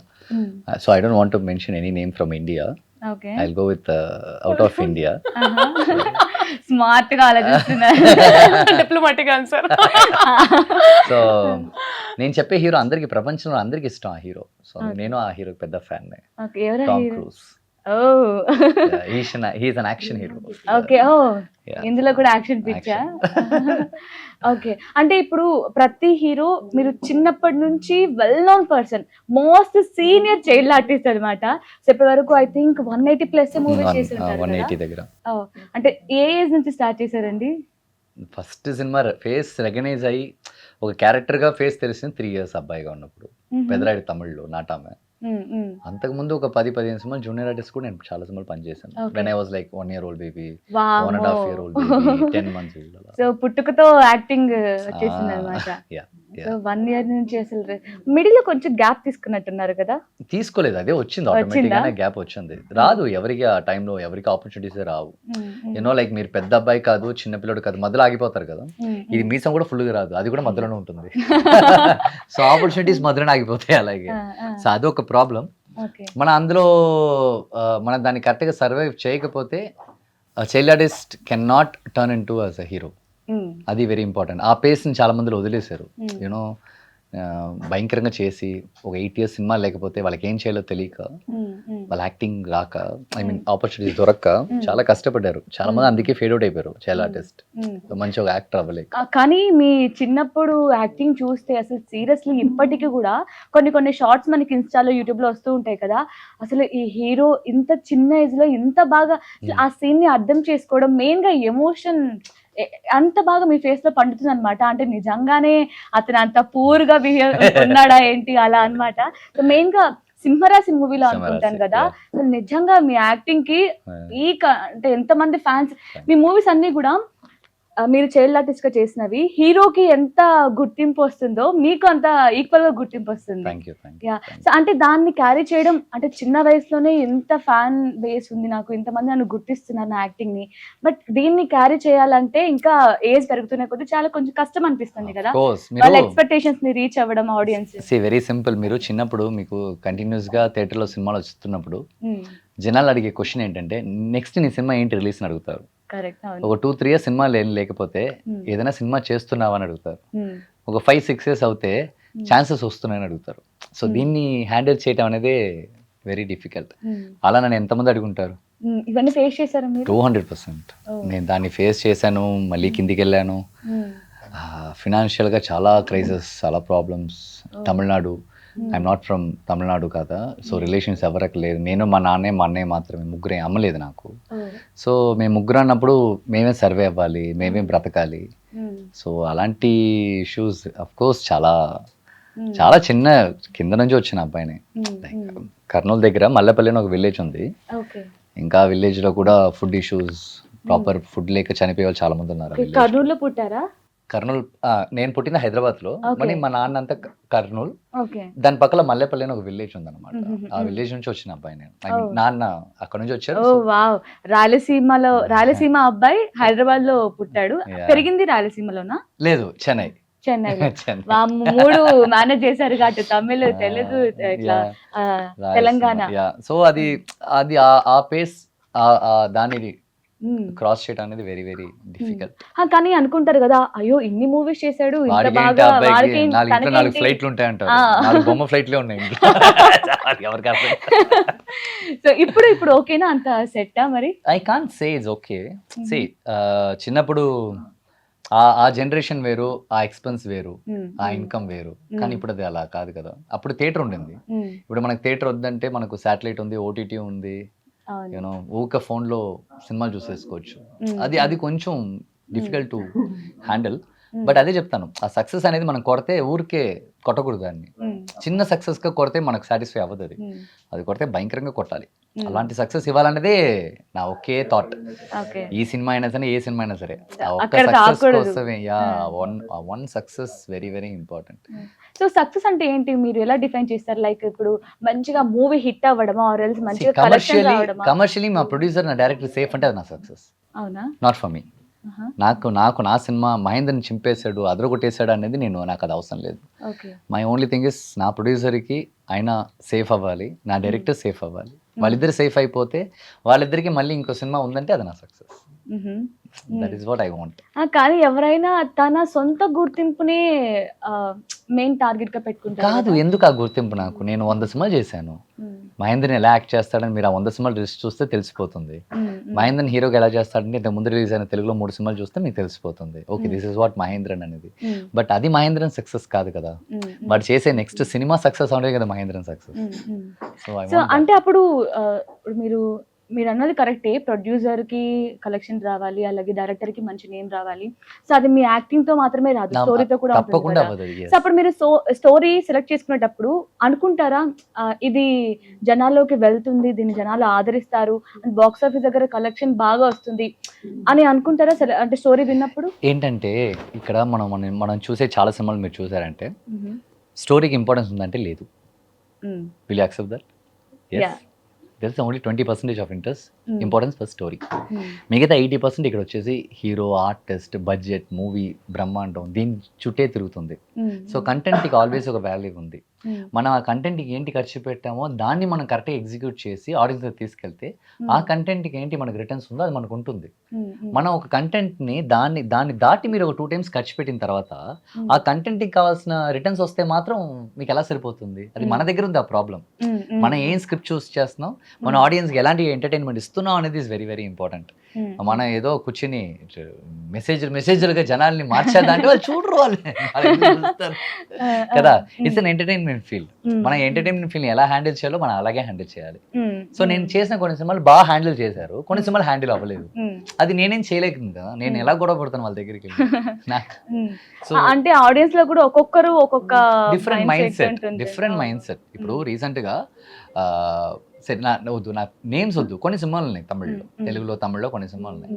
So I don't want to mention any name from India.
Okay
I go with out of India.
Smart గా ఆలోచిస్తున్నారు.
Diplomatic answer.
సో నేను చెప్పే హీరో అందరికి ప్రపంచంలో అందరికి ఇష్టం ఆ హీరో. సో నేను ఆ హీరోకి పెద్ద ఫ్యాన్.
ఓకే ఎవరు
Tom
hero?
Cruise.
Oh
he's an action hero.
Okay oh
Yeah.
ఇందులో కూడా యాక్షన్ పిచ్చా? ఓకే అంటే ఇప్పుడు ప్రతి హీరో మీరు చిన్నప్పటి నుంచి well known person, most senior child artist అనమాట. సో ఇప్పటి వరకు ఐ థింక్ 180+ మూవీ చేసి ఉంటారు
180
కదా?
దగ్గర.
ఓ, అంటే ఏ ఏజ్ నుంచి స్టార్ట్ చేశారండి?
ఫస్ట్ సినిమా ఫేస్ రికగ్నైజ్ అయ్యి ఒక క్యారెక్టర్ గా ఫేస్ తెలిసింది 3 years అబ్బాయిగా ఉన్నప్పుడు, పెదరాయుడు తమిళ్లో నాటామె. అంతకుముందు ఒక 10-15 సినిమాలు జూనియర్ ఆర్టిస్ట్ కూడా నేను చాలా సినిమాలు పనిచేశాను.
Okay.
When I was like 1 year old baby,
వామ్మో.
1.5 year old baby, 10 months old అలా.
సో పుట్టుకతో యాక్టింగ్ వచ్చేసింది అనమాట.
Yeah,
so
yeah.
1 year నుంచి అసలు మిడిల్ లో కొంచెం గ్యాప్ తీసుకున్నట్టున్నారు కదా?
తీసుకోలేదు, అదే వచ్చింది ఆటోమేటిక్ గానే గ్యాప్ వచ్చింది. రాదు ఎవరికి ఆ టైంలో, ఎవరికి ఆపర్చునిటీస్ రావు. యూనో లైక్ మీరు పెద్ద అబ్బాయి కాదు, చిన్న పిల్లడు కాదు, మధ్యలో ఆగిపోతారు కదా. ఇది మీసం కూడా ఫుల్ గా రాదు, అది కూడా మధ్యలోనే ఉంటుంది. సో ఆపర్చునిటీస్ మధ్యలోనే ఆగిపోతాయి అలాగే. సో అదొక ప్రాబ్లం.
ఓకే
మన అందులో మనం దాన్ని కరెక్ట్గా సర్వైవ్ చేయకపోతే child artist can not turn in to as a hero. అది వెరీ ఇంపార్టెంట్. ఆ పేస్ని చాలా మందిలో వదిలేశారు. యూనో భయంకరంగా చేసి ఒక 8 years సినిమా లేకపోతే వాళ్ళకి ఏం చేయాలో తెలియక, వాళ్ళ యాక్టింగ్ రాక, ఐ మీన్ ఆపర్చునిటీస్ దొరక్క చాలా కష్టపడ్డారు. చాలా మంది అందుకే ఫేడ్ అవుట్ అయిపోయారు చైల్డ్ ఆర్టిస్ట్, మంచి ఒక యాక్టర్ అవ్వలేక.
కానీ మీ చిన్నప్పుడు యాక్టింగ్ చూస్తే అసలు సీరియస్లీ ఇప్పటికీ కూడా కొన్ని షార్ట్స్ మనకి ఇన్స్టాలో యూట్యూబ్ లో వస్తూ ఉంటాయి కదా, అసలు ఈ హీరో ఇంత చిన్న ఏజ్ లో ఇంత బాగా ఆ సీన్ ని అర్థం చేసుకోవడం, మెయిన్ గా ఎమోషన్ అంత బాగా మీ ఫేస్ లో పండుతుంది అనమాట. అంటే నిజంగానే అతను అంత పూర్ గా బిహేవ్ ఉన్నాడా ఏంటి అలా అనమాట. సో మెయిన్ గా సింహరాశి మూవీలో అనుకుంటాను కదా, అసలు నిజంగా మీ యాక్టింగ్ కి అంటే ఎంతమంది ఫ్యాన్స్. మీ మూవీస్ అన్ని కూడా మీరు చైల్డ్ ఆర్టిస్ట్ గా చేసినవి హీరోకి ఎంత గుర్తింపు వస్తుందో మీకు అంత ఈక్వల్ గా గుర్తింపు వస్తుంది.
Thank you.
సో అంటే దాన్ని క్యారీ చేయడం, అంటే చిన్న వయసులోనే ఎంత ఫ్యాన్ బేస్ ఉంది నాకు, ఇంతమంది నన్ను గుర్తిస్తున్నారు నా యాక్టింగ్ ని, బట్ దీన్ని క్యారీ చేయాలంటే ఇంకా ఏజ్ పెరుగుతున్న కొద్ది చాలా కొంచెం కష్టం అనిపిస్తుంది కదా, వాళ్ళ ఎక్స్పెక్టేషన్స్ ని రీచ్ అవ్వడం ఆడియన్స్.
Very simple. మీరు చిన్నప్పుడు మీకు కంటిన్యూస్ గా థియేటర్లో సినిమాలు వస్తున్నప్పుడు జనాలు అడిగే క్వశ్చన్ ఏంటంటే నెక్స్ట్ నీ సినిమా ఏంటి రిలీజ్ అని అడుగుతారు. ఒక 2-3 years సినిమా లేకపోతే ఏదైనా సినిమా చేస్తున్నావా అని అడుగుతారు. ఒక 5-6 years అవుతే ఛాన్సెస్ వస్తున్నాయని అడుగుతారు. సో దీన్ని హ్యాండిల్ చేయడం అనేది వెరీ డిఫికల్ట్. అలా నన్ను ఎంతమంది అడుగుంటారు.
ఇవన్నీ ఫేస్ చేశారా మీరు?
200%. నేను దాన్ని ఫేస్ చేశాను, మళ్ళీ కిందికి వెళ్ళాను. ఫినాన్షియల్గా చాలా క్రైసిస్, చాలా problems. Tamil Nadu, I'm not from Tamil Nadu కదా, సో రిలేషన్స్ ఎవరికి లేదు. నేను మా అన్నయ్య మాత్రమే, ముగ్గురే, అమ్మలేదు నాకు. సో మేము ముగ్గురు అన్నప్పుడు మేమే సర్వే అవ్వాలి, మేమే బ్రతకాలి. సో అలాంటి ఇష్యూస్ అఫ్ కోర్స్ చాలా చిన్న కింద నుంచి వచ్చిన అబ్బాయిని. కర్నూలు దగ్గర మల్లెపల్లి అని ఒక విలేజ్ ఉంది. ఇంకా విలేజ్ లో కూడా ఫుడ్ ఇష్యూస్, ప్రాపర్ ఫుడ్ లేక చనిపోయే వాళ్ళు చాలా మంది ఉన్నారు.
కర్నూలులో పుట్టారా?
కర్నూలు, నేను పుట్టిన హైదరాబాద్ లో, మరి మా నాన్న అంతా కర్నూలు, దాని పక్కల మల్లెపల్లి అని ఒక విలేజ్ ఉందన్నమాట. ఆ విలేజ్ నుంచి వచ్చిన అబ్బాయి నేను. నాన్న అక్కడ నుంచి వచ్చారు.
రాయలసీమ అబ్బాయి హైదరాబాద్ లో పుట్టాడు, పెరిగింది రాయలసీమలోనా? లేదు, చెన్నై. 3 మేనేజ్ చేశారు కాబట్టి తమిళ్, తెలుగు, ఇట్లా తెలంగాణ.
సో అది ఆ పేస్ దాని క్రాస్ చేయడం అనేది వెరీ వెరీ డిఫికల్ట్.
కానీ అనుకుంటారు కదా, అయ్యో ఇన్ని మూవీస్ చేశాడు, ఇంత బాగా,
4 ఫ్లైట్లు ఉంటాయంటారు. 4 బొమ్మ ఫ్లైట్లే ఉన్నాయి ఎవరికి అర్థం.
సో ఇప్పుడు ఓకేనా, అంత సెట్టా? మరి
I can't say it's okay. Say చిన్నప్పుడు ఆ జనరేషన్ వేరు, ఆ ఎక్స్పెన్స్ వేరు, ఆ ఇన్కమ్ వేరు. కానీ ఇప్పుడు అది అలా కాదు కదా. అప్పుడు థియేటర్ ఉండింది, ఇప్పుడు మనకు థియేటర్ వద్దంటే మనకు శాటిలైట్ ఉంది, ఓటీటీ ఉంది, యూనో ఊక ఫోన్ లో సినిమాలు చూసేసుకోవచ్చు. అది కొంచెం డిఫికల్ట్ టు హ్యాండిల్. బట్ అదే చెప్తాను, ఆ సక్సెస్ అనేది మనం కొడితే ఊరికే కొట్టకూడదు. దాన్ని చిన్న సక్సెస్ గా కొడితే మనకు సాటిస్ఫై అవ్వదు. అది కొడితే భయంకరంగా కొట్టాలి. అలాంటి సక్సెస్ ఇవ్వాలనేదే నా ఒకే థాట్. ఈ సినిమా అయినా సరే, ఏ సినిమా అయినా సరే, one success very very important.
So success అంటే ఏంటి, మీరు ఎలా డిఫైన్ చేస్తారు? లైక్ ఇప్పుడు మంచిగా మూవీ హిట్ అవ్వడమా, ఆర్ ఎల్స్ మంచిగా కలెక్షన్ రావడమా?
కమర్షియల్లీ మా ప్రొడ్యూసర్, నా డైరెక్టర్ సేఫ్ అంటే అది నా సక్సెస్.
అవునా?
Not for me. నాకు నా సినిమా మహేంద్రని చింపేశాడు, అదరగొట్టేశాడు అనేది నాకు అది అవసరం లేదు. మై ఓన్లీ థింగ్ ఇస్ నా ప్రొడ్యూసర్కి ఆయన సేఫ్ అవ్వాలి, నా డైరెక్టర్ సేఫ్ అవ్వాలి. వాళ్ళిద్దరు సేఫ్ అయిపోతే వాళ్ళిద్దరికి మళ్ళీ ఇంకో సినిమా ఉందంటే అది నా success. That is what I want.
కానీ ఎవరైనా తన సొంత గుర్తింపునే మెయిన్ టార్గెట్ గా పెట్టుకుంటారు
కాదు,
కదా.
ఎందుకు ఆ గుర్తింపు నాకు? నేను 100 సినిమాలు చేశాను. మహేంద్రని ఎలా యాక్ట్ చేస్తాడని మీరు ఆ 100 సినిమాలు లిస్ట్ చూస్తే తెలిసిపోతుంది. మహేంద్రన్ హీరోగా ఎలా చేస్తాడంటే ఇంతకు ముందు రిలీజ్ అయిన తెలుగులో 3 సినిమాలు చూస్తే మీకు తెలిసిపోతుంది. Okay, this is what Mahendran అనేది. బట్ అది మహేంద్రన్ సక్సెస్ కాదు కదా. వాడు చేసే నెక్స్ట్ సినిమా సక్సెస్ అవడే కదా మహేంద్రన్ సక్సెస్.
సో అంటే అప్పుడు ఇప్పుడు మీరు అన్నది కరెక్టే, ప్రొడ్యూసర్ కి కలెక్షన్ రావాలి, అలాగే డైరెక్టర్ కి మంచి నేమ్ రావాలి. సో అది మీ యాక్టింగ్ తో మాత్రమే రాదు, స్టోరీతో కూడా ఉంటుంది
తప్పకుండా
కదా.
అవ్వదు. Yes.
సో అప్పుడు మీరు స్టోరీ సెలెక్ట్ చేసుకునేటప్పుడు అనుకుంటారా ఇది జనాల్లోకి వెళ్తుంది, దీన్ని జనాలు ఆదరిస్తారు, బాక్స్ ఆఫీస్ దగ్గర కలెక్షన్ బాగా వస్తుంది అని అనుకుంటారా అంటే స్టోరీ విన్నప్పుడు?
ఏంటంటే ఇక్కడ మనం చూసే చాలా సినిమాలు మీరు చూసారంటే స్టోరీకి ఇంపార్టెన్స్ ఉందంటే లేదు. Will you accept that?
Yeah.
There is only 20% of interest importance for story. మిగతా 80% ఇక్కడ వచ్చేసి హీరో, ఆర్టిస్ట్, బడ్జెట్, మూవీ, బ్రహ్మాండం దీని చుట్టే తిరుగుతుంది. సో కంటెంట్కి ఆల్వేస్ ఒక వాల్యూ ఉంది. మనం ఆ కంటెంట్కి ఏంటి ఖర్చు పెట్టామో దాన్ని మనం కరెక్ట్గా ఎగ్జిక్యూట్ చేసి ఆడియన్స్ తీసుకెళ్తే ఆ కంటెంట్కి ఏంటి మనకు రిటర్న్స్ ఉందో అది మనకు ఉంటుంది. మనం ఒక కంటెంట్ని దాన్ని దాటి మీరు ఒక 2 times ఖర్చు పెట్టిన తర్వాత ఆ కంటెంట్కి కావాల్సిన రిటర్న్స్ వస్తే మాత్రం మీకు ఎలా సరిపోతుంది? అది మన దగ్గర ఉంది ఆ ప్రాబ్లం. మనం ఏం స్క్రిప్ట్ చూస్ చేస్తున్నాం, మన ఆడియన్స్కి ఎలాంటి ఎంటర్టైన్మెంట్ ఇస్తున్నాం అనేది ఇస్ వెరీ వెరీ ఇంపార్టెంట్. మనం ఏదో కూర్చుని మెసేజ్లుగా జనాల్ని మార్చేద్దాంటే వాళ్ళు చూడరు, వాళ్ళు చూస్తారు కదా. It's an entertainment field. మన ఎంటర్టైన్మెంట్ ఫీల్డ్ ఎలా హ్యాండిల్ చేయాలో మనం అలాగే హ్యాండిల్ చేయాలి. సో నేను చేసిన కొన్ని సినిమాలు బాగా హ్యాండిల్ చేశారు, కొన్ని సినిమాలు హ్యాండిల్ అవ్వలేదు. అది నేనేం చేయలేకుండా కదా, నేను ఎలా గొడవ పడతాను వాళ్ళ దగ్గరికి. సో
అంటే ఆడియన్స్ లో కూడా ఒక్కొక్కరు ఒక్కొక్క
డిఫరెంట్ మైండ్ సెట్. ఇప్పుడు రీసెంట్ గా సరే వద్దు, నాకు నేమ్స్ వద్దు, కొన్ని సినిమాలు ఉన్నాయి తమిళ్లో, తెలుగులో, తమిళ్లో కొన్ని సినిమాలు ఉన్నాయి.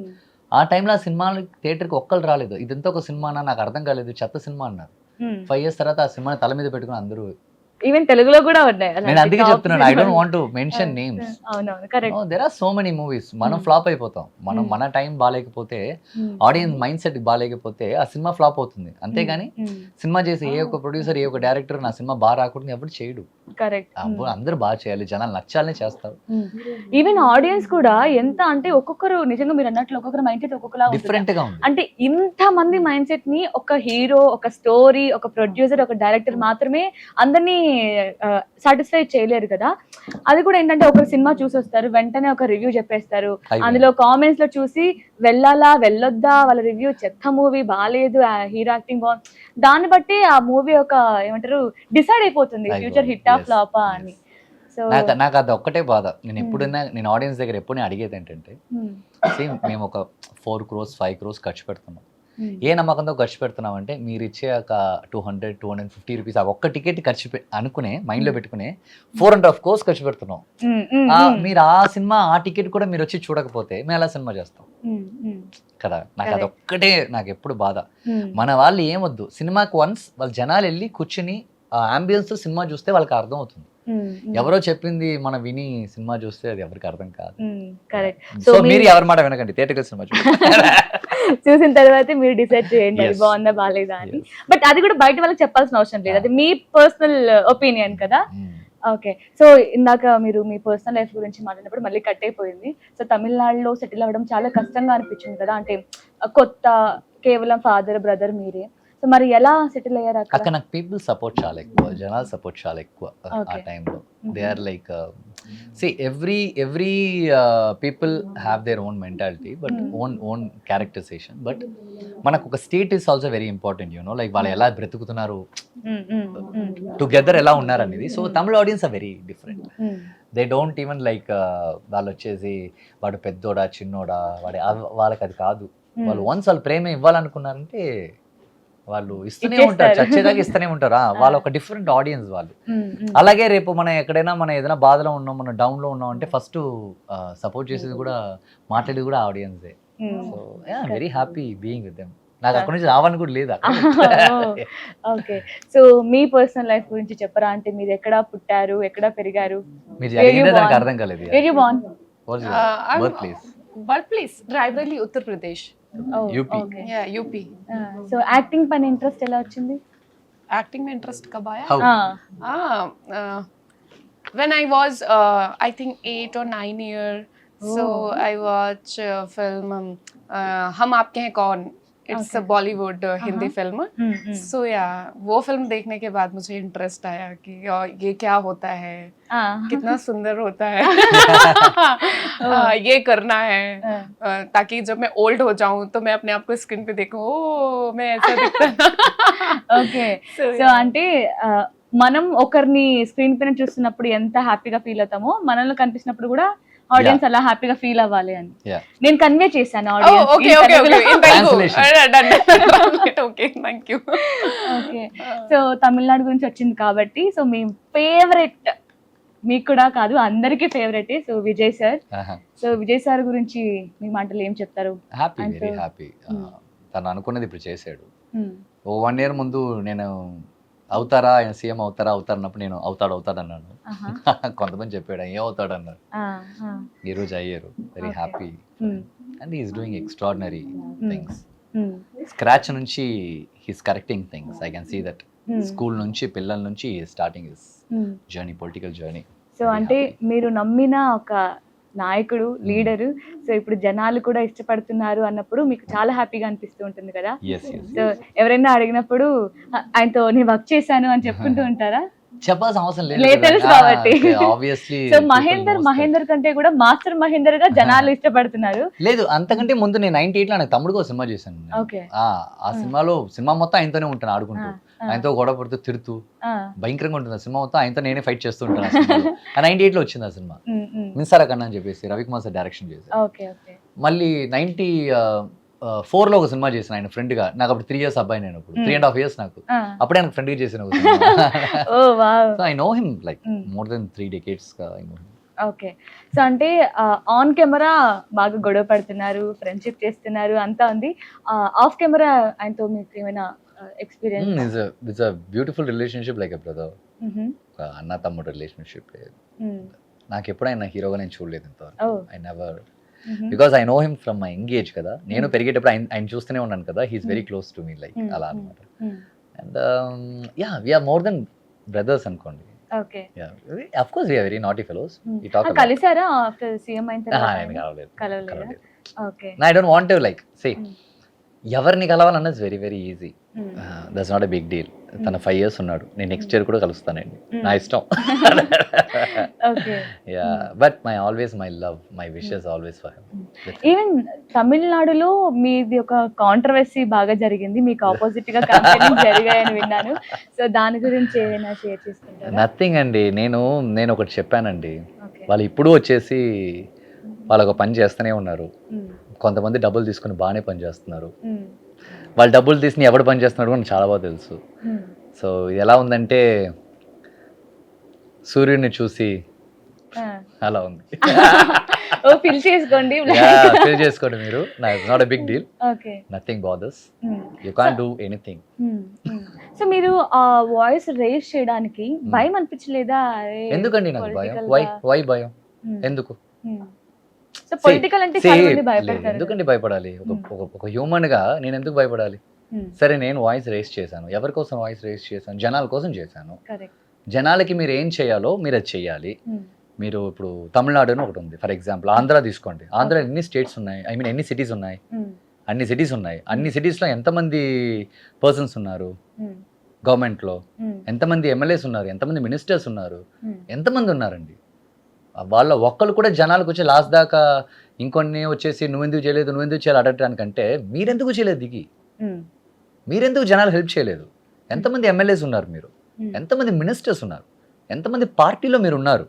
ఆ టైంలో ఆ సినిమాలు థియేటర్కి ఒక్కరు రాలేదు. ఇదంతా ఒక సినిమానా, నాకు అర్థం కాలేదు, చెత్త సినిమా అన్నారు. 5 years తర్వాత ఆ సినిమాని తల మీద పెట్టుకుని అందరూ,
ఈవెన్ తెలుగులో కూడా ఉన్నాయి.
నేను అందుకే చెప్తున్నాను, I don't want to mention names.
అవునవును, correct.
There are so many movies. మనం ఫ్లాప్ అయిపోతాం. మన టైం బాగాలేకపోతే, ఆడియన్స్ మైండ్ సెట్ బాగాలేకపోతే ఆ సినిమా ఫ్లాప్ అవుతుంది. అంతేగాని సినిమా చేసి ఏ ఒక్క ప్రొడ్యూసర్, ఏ ఒక్క డైరెక్టర్ నా సినిమా బాగా రాకూడదు ఎవరు చేయడు.
కరెక్ట్.
అందరూ బాగా చేయాలి, జనాలు నచ్చాలనే చేస్తారు.
ఈవెన్ ఆడియన్స్ కూడా ఎంత అంటే ఒక్కొక్కరు నిజంగా మీరు అన్నట్లు ఒక్కొక్కరు మైండ్ సెట్ ఒక్కొక్కలా
డిఫరెంట్ గా ఉంది.
అంటే ఇంత మంది మైండ్ సెట్ ని ఒక హీరో, ఒక స్టోరీ, ఒక ప్రొడ్యూసర్, ఒక డైరెక్టర్ మాత్రమే అందరినీ సాటిస్ఫై చేయలేరు కదా. అది కూడా ఏంటంటే ఒకరు సినిమా చూసి వస్తారు, వెంటనే ఒక రివ్యూ చెప్పేస్తారు. అందులో కామెంట్స్ లో చూసి వెళ్ళాలా వెళ్ళొద్దా, వాళ్ళ రివ్యూ చెత్త మూవీ, బాగాలేదు, హీరో యాక్టింగ్ బాగుంది, దాన్ని బట్టి ఆ మూవీ ఒక ఏమంటారు డిసైడ్ అయిపోతుంది ఫ్యూచర్ హిట్ ఆ ఫ్లాపా అని. సో
నాకు అది ఒక్కటే బాధ. నేను ఎప్పుడైనా నేను ఆడియన్స్ దగ్గర ఎప్పుడు అడిగేది ఏంటంటే, సేమ్ మేము ఒక 4 crores 5 crores ఖర్చు పెడుతున్నాం. ఏ నమ్మకంతో ఖర్చు పెడుతున్నాం అంటే, మీరు ఇచ్చే ఒక 200-250 రూపీస్ ఆ ఒక్క టికెట్ ఖర్చు అనుకునే మైండ్ లో పెట్టుకునే 4.5 crores ఖర్చు పెడుతున్నాం. మీరు ఆ సినిమా ఆ టికెట్ కూడా మీరు వచ్చి చూడకపోతే మేము ఎలా సినిమా చేస్తాం కదా. నాకు అది ఒక్కటే నాకు ఎప్పుడు బాధ. మన వాళ్ళు ఏమొద్దు, సినిమాకి వన్స్ వాళ్ళ జనాలు వెళ్ళి కూర్చుని ఆ అంబియన్స్ తో సినిమా చూస్తే వాళ్ళకి అర్థం అవుతుంది. ఎవరో చెప్పింది మనం విని సినిమా చూస్తే అది ఎవరికి అర్థం కాదు. సో మీరు ఎవరి మాట వినకండి, థియేటర్కి సినిమా
చూసిన తర్వాత మీరు డిసైడ్ చేయండి అది బాగుందా బాగాలేదా అని. బట్ అది కూడా బయట వాళ్ళకి చెప్పాల్సిన అవసరం లేదు, అది మీ పర్సనల్ ఒపీనియన్ కదా. ఓకే, సో ఇందాక మీరు మీ పర్సనల్ లైఫ్ గురించి మాట్లాడినప్పుడు మళ్ళీ కట్ అయిపోయింది. సో తమిళనాడులో సెటిల్ అవ్వడం చాలా కష్టంగా అనిపించింది కదా, అంటే కొత్త, కేవలం ఫాదర్ బ్రదర్ మీరే. సో మరి ఎలా సెటిల్ అయ్యారు
అక్కడ? నాకు పీపుల్ సపోర్ట్ చాలా ఎక్కువ, జనాలు సపోర్ట్ చాలా ఎక్కువ ఆ టైంలో. They are like see every people have their own mentality, but own characterization, but మనకు ఒక state is also very important, you know, like వాళ్ళు ఎలా బ్రతుకుతున్నారు, టుగెదర్ ఎలా ఉన్నారు అనేది. So Tamil audience are very different. They don't even like వాళ్ళు వచ్చేసి వాడు పెద్దోడా చిన్నోడా వాళ్ళకి అది కాదు. వాళ్ళు వన్స్ వాళ్ళు ప్రేమ ఇవ్వాలనుకున్నారంటే వాళ్ళు ఇస్తూనే ఉంటారు, చచ్చేదాకా ఇస్తూనే ఉంటారు. వాళ్ళ ఒక డిఫరెంట్ ఆడియన్స్ వాళ్ళు. అలాగే రేపు మనం ఎక్కడైనా మనం ఏదైనా బాధలో ఉన్నాం, మనం డౌన్ లో ఉన్నాం అంటే ఫస్ట్ సపోర్ట్ చేసేది కూడా, మాట్లాడేది కూడా ఆడియన్సే. So very happy being with them. నాకు అక్కడ నుంచి రావాలని కూడా లేదు.
ఓకే, సో మీ పర్సనల్ లైఫ్ గురించి చెప్పరా, అంటే మీరు ఎక్కడ పుట్టారు, ఎక్కడ పెరిగారు?
మీరు జరిగిందే నాకు అర్థం కాలేదు.
Birth place Rae Bareli, Uttar Pradesh.
UP.
Yeah, UP.
So acting పైన ఇంట్రెస్ట్ ఎలా వచ్చింది?
Acting में इंटरेस्ट कब आया? when I was, I think 8 or 9 year. So
Oh.
I watch film Hum Aapke Hain Kaun. It's
Okay.
a Bollywood Hindi film. So yeah, वो फिल्म देखने के बाद मुझे इंटरेस्ट आया कि ये क्या होता है, कितना सुंदर होता है, ये करना है, ताकि जब मैं ओल्ड हो जाऊं तो मैं अपने आप को स्क्रीन पे देखूं, ओ मैं ऐसा दिखता.
ఓకే
So,
సో అంటే మనం ఒకరిని స్క్రీన్ పైన చూస్తున్నప్పుడు ఎంత హ్యాపీగా ఫీల్ అవుతామో మనల్ని కనిపిస్తున్నప్పుడు కూడా ఆడియన్స్ అలా హ్యాపీగా ఫీల్ అవ్వాలి అని
Yeah.
నేను కన్వే చేశాను
Oh,
audience
okay, okay, okay. In Telugu.
Translation.
Done. Okay, thank you.
Okay so Tamil Nadu గురించి వచ్చింది కాబట్టి సో మీ ఫేవరెట్ మీకు కూడా కాదు అందరికీ favourite so Vijay sir. So Vijay sir గురించి మీ మాటలు ఏం చెప్తారు?
Happy,
And
very
so-
happy. తను అనుకున్నది ఇప్పుడు చేశాడు. ఓ 1 year ముందు నేను అవుతారా ఆయన సీఎం అవుతారా అన్నప్పుడు నేను అవుతాడు అన్నాను. కొంతమంది చెప్పాడు ఏం అవుతాడు అన్నారు. ఈ రోజు అయ్యారు. Very
Okay.
Happy and is doing extraordinary things. Scratch నుంచి he's correcting things. I can see that. School నుంచి పిల్లల నుంచి starting his journey, political journey.
So అంటే మీరు నమ్మిన ఒక నాయకుడు, లీడరు, సో ఇప్పుడు జనాలు కూడా ఇష్టపడుతున్నారు అన్నప్పుడు మీకు చాలా హ్యాపీగా అనిపిస్తూ ఉంటుంది కదా.
ఎస్ ఎస్
సో ఎవరైనా అడిగినప్పుడు ఆయనతో నేను వర్క్ చేశాను అని చెప్పుకుంటూ ఉంటారా?
చెప్పాల్సిన అవసరం
లేదు, తెలుసు కాబట్టి.
ఆబ్వియస్లీ
సో మహేందర్ కంటే కూడా మాస్టర్ మహేందర్ గా జనాలు ఇష్టపడుతున్నారు.
లేదు, అంతకంటే ముందు నేను 98 లో నాకు తమ్ముడుగా సినిమా చేశాను నేను.
ఓకే.
ఆ సినిమాలో సినిమా మొత్తం ఆయనతోనే ఉంటాను, ఆడుకుంటూ ఆయనతో గొడవ పడుతూ తిడుతూ భయంకరంగా ఉంటుంది. ఆ సినిమా మొత్తం ఆయనతో నేనే ఫైట్ చేస్తూ ఉంటాను. 98 లో వచ్చింది ఆ సినిమా, మిన్సారా కన్నా అని చెప్పేసి రవికుమార్ సార్ డైరెక్షన్ చేశారు.
Okay okay.
మళ్ళీ 94 లో ఒక సినిమా చేసిన ఆయన ఫ్రెండ్ గా. నాకు అప్పుడు 3 years అబ్బాయి, నేను అప్పుడు 3.5 years నాకు. అప్పుడే ఆయన ఫ్రెండ్ గా చేసిన ఒక సినిమా.
Oh wow.
So I know him like more than 3 decades గా I know him.
Okay. So అంటే ఆన్ కెమెరా బాగా గొడవ పడుతున్నారు, ఫ్రెండ్షిప్ చేస్తున్నారు, అంతా ఉంది. ఆఫ్ కెమెరా ఆయనతో మీకు ఏమైనా experience?
It's a beautiful relationship, like a brother. అన్న తమ్ముడు రిలేషన్షిప్. నాకు ఎప్పుడు ఆయన హీరోగా నేను చూడలేదు ఇంతవరకు. I never, because I know him from my young age కదా. నేను పెరిగేటప్పుడు ఆయన చూస్తూనే ఉన్నాను కదా. He's very close to me, like అలా అనమాట. And yeah, we're more than brothers అనుకోండి.
Okay.
Of course we're very naughty fellows. ఈ టాక్
కలిసారా ఆఫ్టర్ సీఎం అయిన తర్వాత?
నేను కలవలేదు.
కలవలేదా? Okay.
I don't want to like say ఎవరిని కలవాలన్నా it's very very easy. That's not a big deal. తన 5 years ఉన్నాడు, నేను నెక్స్ట్ ఇయర్ కూడా కలుస్తానండి, నా ఇష్టం. Yeah, but my love, my wishes always for him.
Even తమిళనాడులో మీది ఒక కాంట్రవర్సీ బాగా జరిగింది, మీకు ఆపోజిట్ గా కంపెనీలు జరిగాయని విన్నాను. సో దాని గురించి ఏమైనా షేర్ చేసుకుంటారా?
నథింగ్ అండి. నేను ఒకటి చెప్పానండి. వాళ్ళు ఇప్పుడు వచ్చేసి వాళ్ళు ఒక పని చేస్తూనే ఉన్నారు. కొంతమంది డబ్బులు తీసుకుని బాగానే పని చేస్తున్నారు. వాళ్ళు డబ్బులు తీసుకుని ఎవడు పని చేస్తున్నాడు కూడా నాకు చాలా బాగా తెలుసు. సో ఇది ఎలా ఉందంటే సూర్యుడిని చూసి అలా ఉంది.
ఫిల్ చేసుకోండి,
ఫిల్ చేసుకోండి మీరు. Not a big deal, nothing bothers, you can't do anything.
So మీరు ఆ వాయిస్ రేస్ చేయడానికి భయం అనిపించలేదా?
ఎందుకండి నాకు భయం? వై భయం ఎందుకు?
సో పొలిటికల్ అంటే చాలా మంది భయపడతారు.
ఎందుకండి భయపడాలి? ఒక హ్యూమన్ గా నేను ఎందుకు భయపడాలి? సరే, నేను వాయిస్ రేస్ చేశాను. ఎవరి కోసం వాయిస్ రేస్ చేశాను? జనాల కోసం చేశాను. జనాలకి మీరు ఏం చేయాలో మీరు అది చేయాలి. మీరు ఇప్పుడు తమిళనాడు అని ఒకటి ఉంది, ఫర్ ఎగ్జాంపుల్. ఆంధ్ర తీసుకోండి. ఆంధ్ర ఎన్ని స్టేట్స్ ఉన్నాయి? ఐ మీన్ ఎన్ని సిటీస్ ఉన్నాయి? అన్ని సిటీస్ ఉన్నాయి. అన్ని సిటీస్లో ఎంతమంది పర్సన్స్ ఉన్నారు గవర్నమెంట్లో? ఎంతమంది ఎమ్మెల్యేస్ ఉన్నారు? ఎంతమంది మినిస్టర్స్ ఉన్నారు? ఎంతమంది ఉన్నారండి? వాళ్ళ ఒక్కరు కూడా జనాలకు వచ్చి లాస్ట్ దాకా ఇంకొన్ని వచ్చేసి నువ్వెందుకు చేయాలి అడగడానికంటే మీరెందుకు చేయలేదు దిగి? మీరెందుకు జనాలు హెల్ప్ చేయలేదు? ఎంతమంది ఎమ్మెల్యేస్ ఉన్నారు మీరు? ఎంతమంది మినిస్టర్స్ ఉన్నారు? ఎంతమంది పార్టీలో మీరు ఉన్నారు?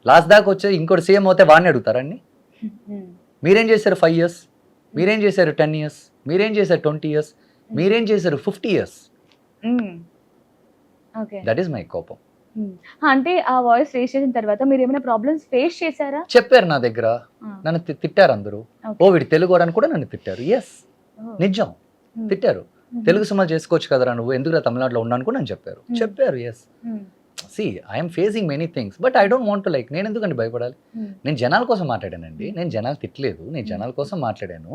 లాస్ట్ దాకా వచ్చే ఇంకోటి సీఎం అవుతే వాడిని అడుగుతారండి. మీరేం చేశారు 5 years? మీరేం చేశారు 10 years? మీరేం చేశారు 20 years? మీరేం చేశారు 50 years? దట్ ఈస్ మై కోపం.
అంటే ఆ వాయిస్ రేస్ చేసిన తర్వాత మీరు ఏమైనా ప్రాబ్లమ్స్ ఫేస్ చేశారా?
చెప్పారు నా దగ్గర, నన్ను తిట్టారు అందరూ. ఓ వీడు తెలుగు అని కూడా నన్ను తిట్టారు. ఎస్, నిజం, తిట్టారు. తెలుగు సినిమాలు చేసుకోవచ్చు కదరా నువ్వు, ఎందుకు తమిళనాడులో ఉన్నాను కూడా నన్ను చెప్పారు. Yes, see I'm facing many things, but I don't want to like. నేను ఎందుకండి భయపడాలి? నేను జనాల కోసం మాట్లాడానండి. నేను జనాలు తిట్టలేదు, నేను జనాల కోసం మాట్లాడాను.